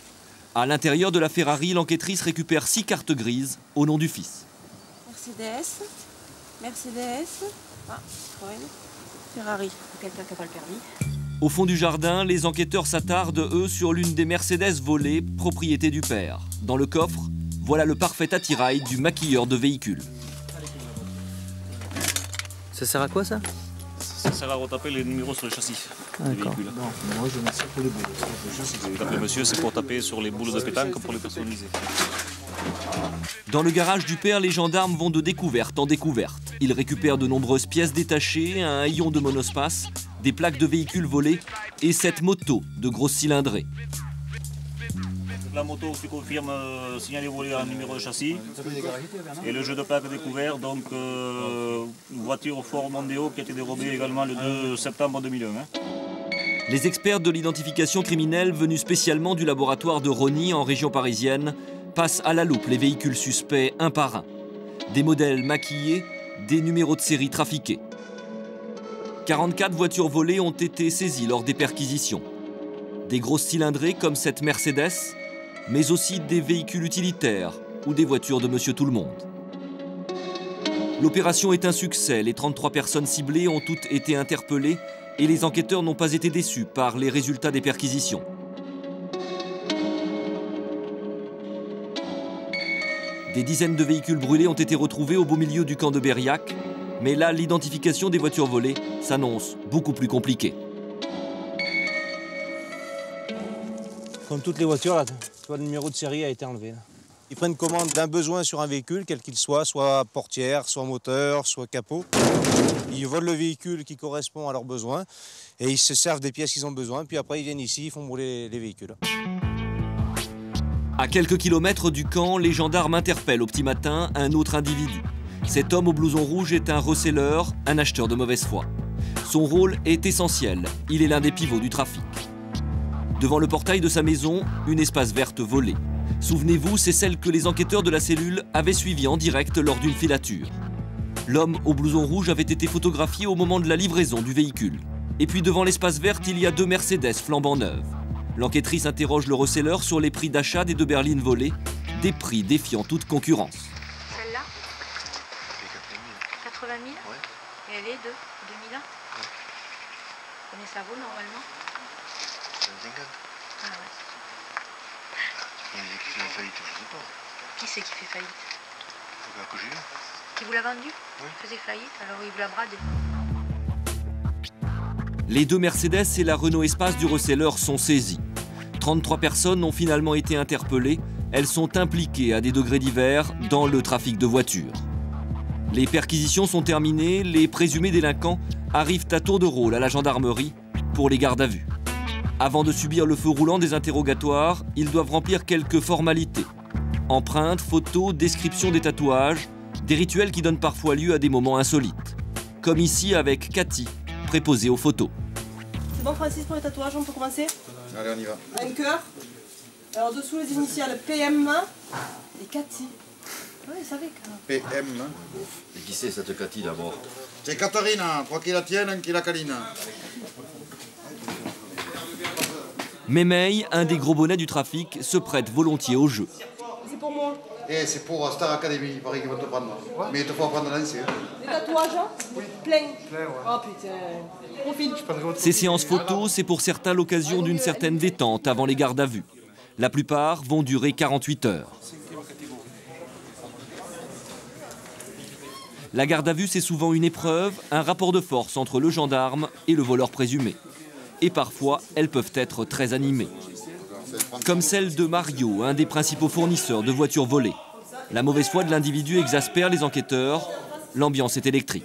À l'intérieur de la Ferrari, l'enquêtrice récupère 6 cartes grises au nom du fils. Mercedes, Ferrari, quelqu'un qui n'a pas le permis. Au fond du jardin, les enquêteurs s'attardent, eux, sur l'une des Mercedes volées, propriété du père. Dans le coffre, voilà le parfait attirail du maquilleur de véhicules. Ça sert à quoi ça? Ça sert à retaper les numéros sur le châssis des véhicules. Non, moi je mets ça pour les boules. D'après monsieur, c'est pour taper sur les boules de pétanque pour les personnaliser. Dans le garage du père, les gendarmes vont de découverte en découverte. Ils récupèrent de nombreuses pièces détachées, un haillon de monospace, des plaques de véhicules volés et cette moto de grosse cylindrée. La moto qui confirme signalé volé à un numéro de châssis. Et le jeu de plaques découvert, donc une voiture Ford Mondeo qui a été dérobée également le 2 septembre 2001. Les experts de l'identification criminelle venus spécialement du laboratoire de Rosny en région parisienne passent à la loupe les véhicules suspects un par un. Des modèles maquillés, des numéros de série trafiqués. 44 voitures volées ont été saisies lors des perquisitions. Des grosses cylindrées comme cette Mercedes, mais aussi des véhicules utilitaires ou des voitures de Monsieur Tout-le-Monde. L'opération est un succès, les 33 personnes ciblées ont toutes été interpellées et les enquêteurs n'ont pas été déçus par les résultats des perquisitions. Des dizaines de véhicules brûlés ont été retrouvés au beau milieu du camp de Berriac, mais là, l'identification des voitures volées s'annonce beaucoup plus compliquée. Comme toutes les voitures, là, tu vois, le numéro de série a été enlevé. Là. Ils prennent commande d'un besoin sur un véhicule, quel qu'il soit portière, soit moteur, soit capot. Ils volent le véhicule qui correspond à leurs besoins et ils se servent des pièces qu'ils ont besoin. Puis après, ils viennent ici, ils font brûler les véhicules. À quelques kilomètres du camp, les gendarmes interpellent au petit matin un autre individu. Cet homme au blouson rouge est un receleur, un acheteur de mauvaise foi. Son rôle est essentiel, il est l'un des pivots du trafic. Devant le portail de sa maison, une espace verte volée. Souvenez-vous, c'est celle que les enquêteurs de la cellule avaient suivie en direct lors d'une filature. L'homme au blouson rouge avait été photographié au moment de la livraison du véhicule. Et puis devant l'espace vert, il y a 2 Mercedes flambant neuves. L'enquêtrice interroge le receleur sur les prix d'achat des 2 berlines volées, des prix défiant toute concurrence. Celle-là 80 000 ouais. Et elle est de 2001 ouais. Combien ça vaut normalement 150. Ah ouais. Qui fait faillite, je sais pas. Qui c'est qui fait faillite? Le gars que j'ai eu. Qui vous l'a vendu? Oui. Il faisait faillite, alors il vous l'a bradé. Les 2 Mercedes et la Renault Espace du receleur sont saisis. 33 personnes ont finalement été interpellées. Elles sont impliquées à des degrés divers dans le trafic de voitures. Les perquisitions sont terminées. Les présumés délinquants arrivent à tour de rôle à la gendarmerie pour les gardes à vue. Avant de subir le feu roulant des interrogatoires, ils doivent remplir quelques formalités. Empreintes, photos, description des tatouages, des rituels qui donnent parfois lieu à des moments insolites. Comme ici avec Cathy, préposée aux photos. C'est bon Francis pour les tatouages, on peut commencer? Allez, on y va. Un cœur. Alors dessous les initiales PM et Cathy. Oui, vous savez que... PM. Et qui c'est cette Cathy d'abord? C'est Catherine, 3 qui la tiennent, 1 qui la câline. Mémeil, un des gros bonnets du trafic, se prête volontiers au jeu. C'est pour moi. Et c'est pour Star Academy, il paraît qu'ils vont te prendre. Ouais. Mais il te faut apprendre à danser. Des tatouages, hein? Oui. Plein. Ouais. Oh putain. Profite. Ces séances photos, c'est pour certains l'occasion d'une certaine détente avant les gardes à vue. La plupart vont durer 48 heures. La garde à vue, c'est souvent une épreuve, un rapport de force entre le gendarme et le voleur présumé. Et parfois, elles peuvent être très animées. Comme celle de Mario, un des principaux fournisseurs de voitures volées. La mauvaise foi de l'individu exaspère les enquêteurs. L'ambiance est électrique.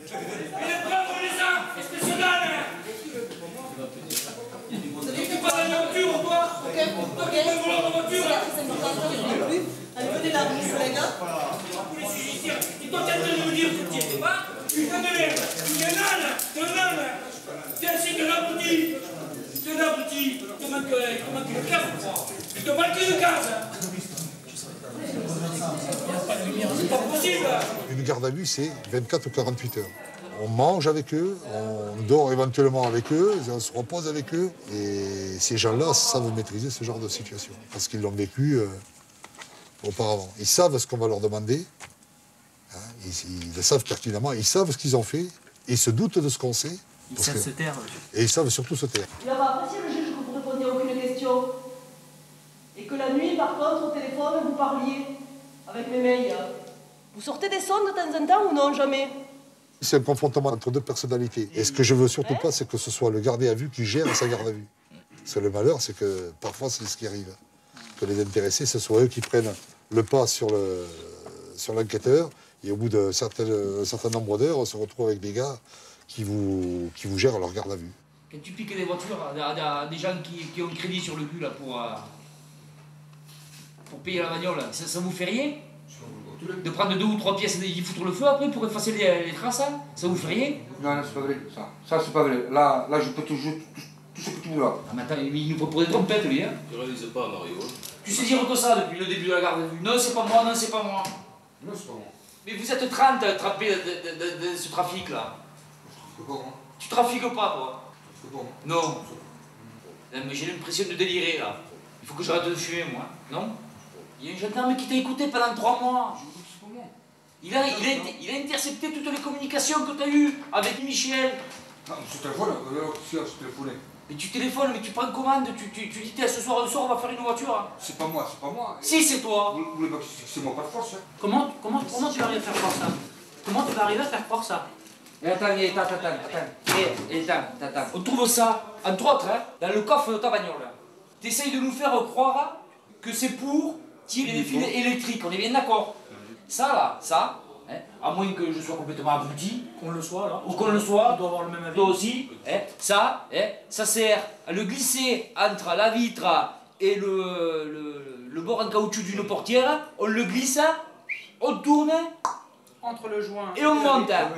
Une garde à vue, c'est 24 ou 48 heures. On mange avec eux, on dort éventuellement avec eux, on se repose avec eux. Et ces gens-là savent maîtriser ce genre de situation, parce qu'ils l'ont vécu auparavant. Ils savent ce qu'on va leur demander, hein, ils le savent pertinemment, ils savent ce qu'ils ont fait, ils se doutent de ce qu'on sait. Ils savent se taire. Et ils savent surtout se taire. Il va apprécier le juge que vous répondiez à aucune question. Et que la nuit, par contre, au téléphone, vous parliez avec mes mails. Vous sortez des sons de temps en temps ou non, jamais? C'est un confrontement entre 2 personnalités. Et ce que je veux surtout pas, c'est que ce soit le gardé à vue qui gère sa garde à vue. Parce que le malheur, c'est que parfois, c'est ce qui arrive. Que les intéressés, ce soit eux qui prennent le pas sur l'enquêteur. Et au bout d'un certain nombre d'heures, on se retrouve avec des gars qui vous gèrent leur garde à vue. Quand tu piques des voitures à des gens qui ont crédit sur le cul là, pour payer la bagnole, ça vous fait rien? De prendre 2 ou 3 pièces et d'y foutre le feu après pour effacer les traces, hein? Ça vous fait rien? Non, c'est pas vrai, ça. Ça, c'est pas vrai. Là, je peux te jouer tout ce que tu veux là. Ah, mais attends, il nous propose des trompettes, lui, hein? Tu réalises pas, Mario. Tu sais dire que ça depuis le début de la garde à vue. Non, c'est pas moi, non, c'est pas moi. Non, c'est pas moi. Mais vous êtes 30 à attraper de ce trafic-là. Je trafique pas, moi. Tu trafiques pas, toi? Je trafique pas, moi. Non. Non, mais j'ai l'impression de délirer, là. Il faut que j'arrête de fumer, moi, non? Il y a un gendarme qui t'a écouté pendant 3 mois. Il a intercepté toutes les communications que tu as eues avec Michel. Non, je téléphone, je téléphone. Mais tu téléphones, mais tu prends commande, tu dis ce soir on va faire une voiture. C'est pas moi, c'est pas moi. Si, c'est toi. Vous voulez pas que c'est moi, pas de force. Hein. Comment tu vas arriver à faire croire ça? Comment tu vas arriver à faire croire ça? Attends. On trouve ça, entre autres, hein, dans le coffre de ta bagnole. T'essayes de nous faire croire que c'est pour tirer des fils électriques, on est bien d'accord? Ça là, ça, hein, à moins que je sois complètement abruti. Qu'on le soit là. Ou qu'on le soit. On doit avoir le même avis. Toi aussi, hein, ça sert à le glisser entre la vitre et le bord en caoutchouc d'une portière. On le glisse, on tourne. Entre le joint et on monte. Hein?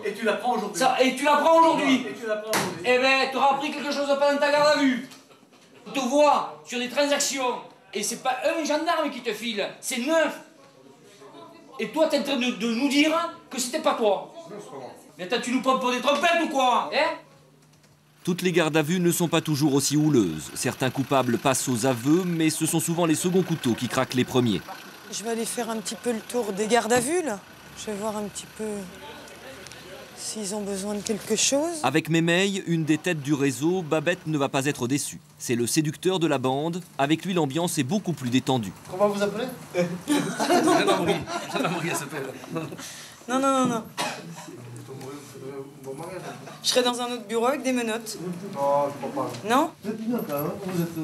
Et tu l'apprends aujourd'hui. Et tu l'apprends aujourd'hui. Eh ben, tu auras appris quelque chose pendant ta garde à vue. On te voit sur des transactions. Et c'est pas un gendarme qui te file, c'est 9. Et toi, t'es en train de nous dire que c'était pas toi. Non, c'est pas moi. Mais attends, tu nous prends pour des trompettes ou quoi, hein? Toutes les gardes à vue ne sont pas toujours aussi houleuses. Certains coupables passent aux aveux, mais ce sont souvent les seconds couteaux qui craquent les premiers. Je vais aller faire un petit peu le tour des gardes à vue, là. Je vais voir un petit peu s'ils ont besoin de quelque chose. Avec Mémeille, une des têtes du réseau, Babette ne va pas être déçue. C'est le séducteur de la bande. Avec lui, l'ambiance est beaucoup plus détendue. Comment vous appelez? Gendarmerie, elle s'appelle. Non. Je serai dans un autre bureau avec des menottes. Non, je crois pas. Non? Vous êtes bien quand même, vous êtes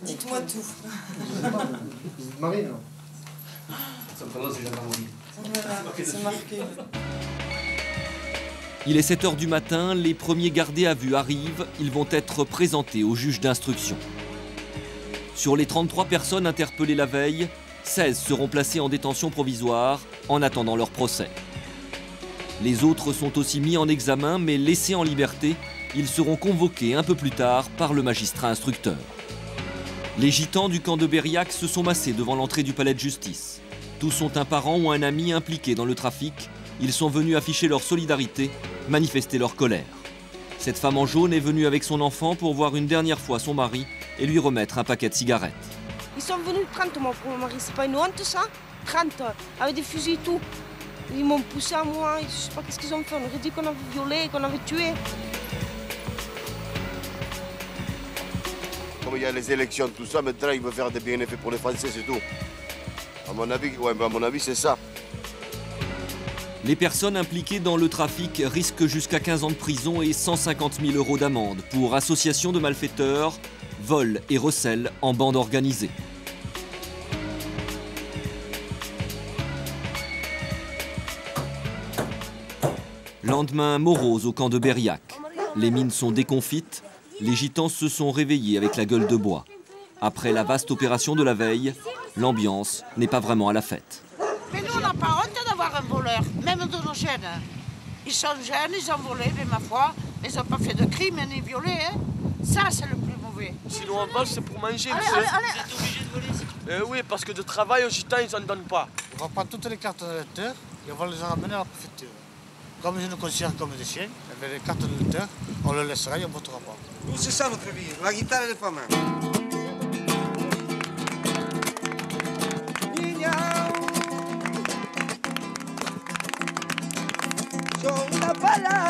Dites-moi tout. Vous êtes marié, non? Son prénom, c'est gendarmerie. Voilà, c'est marqué. Il est 7 h du matin, les premiers gardés à vue arrivent. Ils vont être présentés au juge d'instruction. Sur les 33 personnes interpellées la veille, 16 seront placées en détention provisoire en attendant leur procès. Les autres sont aussi mis en examen, mais laissés en liberté. Ils seront convoqués un peu plus tard par le magistrat instructeur. Les gitans du camp de Bériac se sont massés devant l'entrée du palais de justice. Tous ont un parent ou un ami impliqué dans le trafic. Ils sont venus afficher leur solidarité, manifester leur colère. Cette femme en jaune est venue avec son enfant pour voir une dernière fois son mari et lui remettre un paquet de cigarettes. Ils sont venus 30 mois pour mon mari, c'est pas une honte ça? 30, avec des fusils et tout. Ils m'ont poussé à moi, je sais pas qu'est-ce qu'ils ont fait, on aurait dit qu'on avait violé, qu'on avait tué. Comme il y a les élections, tout ça, maintenant il veut faire des bienfaits pour les Français, c'est tout. À mon avis, c'est ça. Les personnes impliquées dans le trafic risquent jusqu'à 15 ans de prison et 150 000 € d'amende pour association de malfaiteurs, vol et recel en bande organisée. Lendemain morose au camp de Bériac. Les mines sont déconfites, les gitans se sont réveillés avec la gueule de bois. Après la vaste opération de la veille, l'ambiance n'est pas vraiment à la fête. Mais nous, on n'a pas honte d'avoir un voleur, même de nos jeunes. Ils sont jeunes, ils ont volé, mais ma foi, ils n'ont pas fait de crime ni violé. Hein. Ça, c'est le plus mauvais. Sinon, on vole, c'est pour manger. Allez. Vous êtes obligé de voler. Oui, parce que de travail aux gitans, ils n'en donnent pas. On va prendre toutes les cartes de lecteur et on va les ramener à la préfecture. Comme je nous considère comme des chiens, les cartes de lecteur, on les laissera et on ne votera pas. Nous, c'est ça notre vie, la guitare et les femmes. Son una palabra.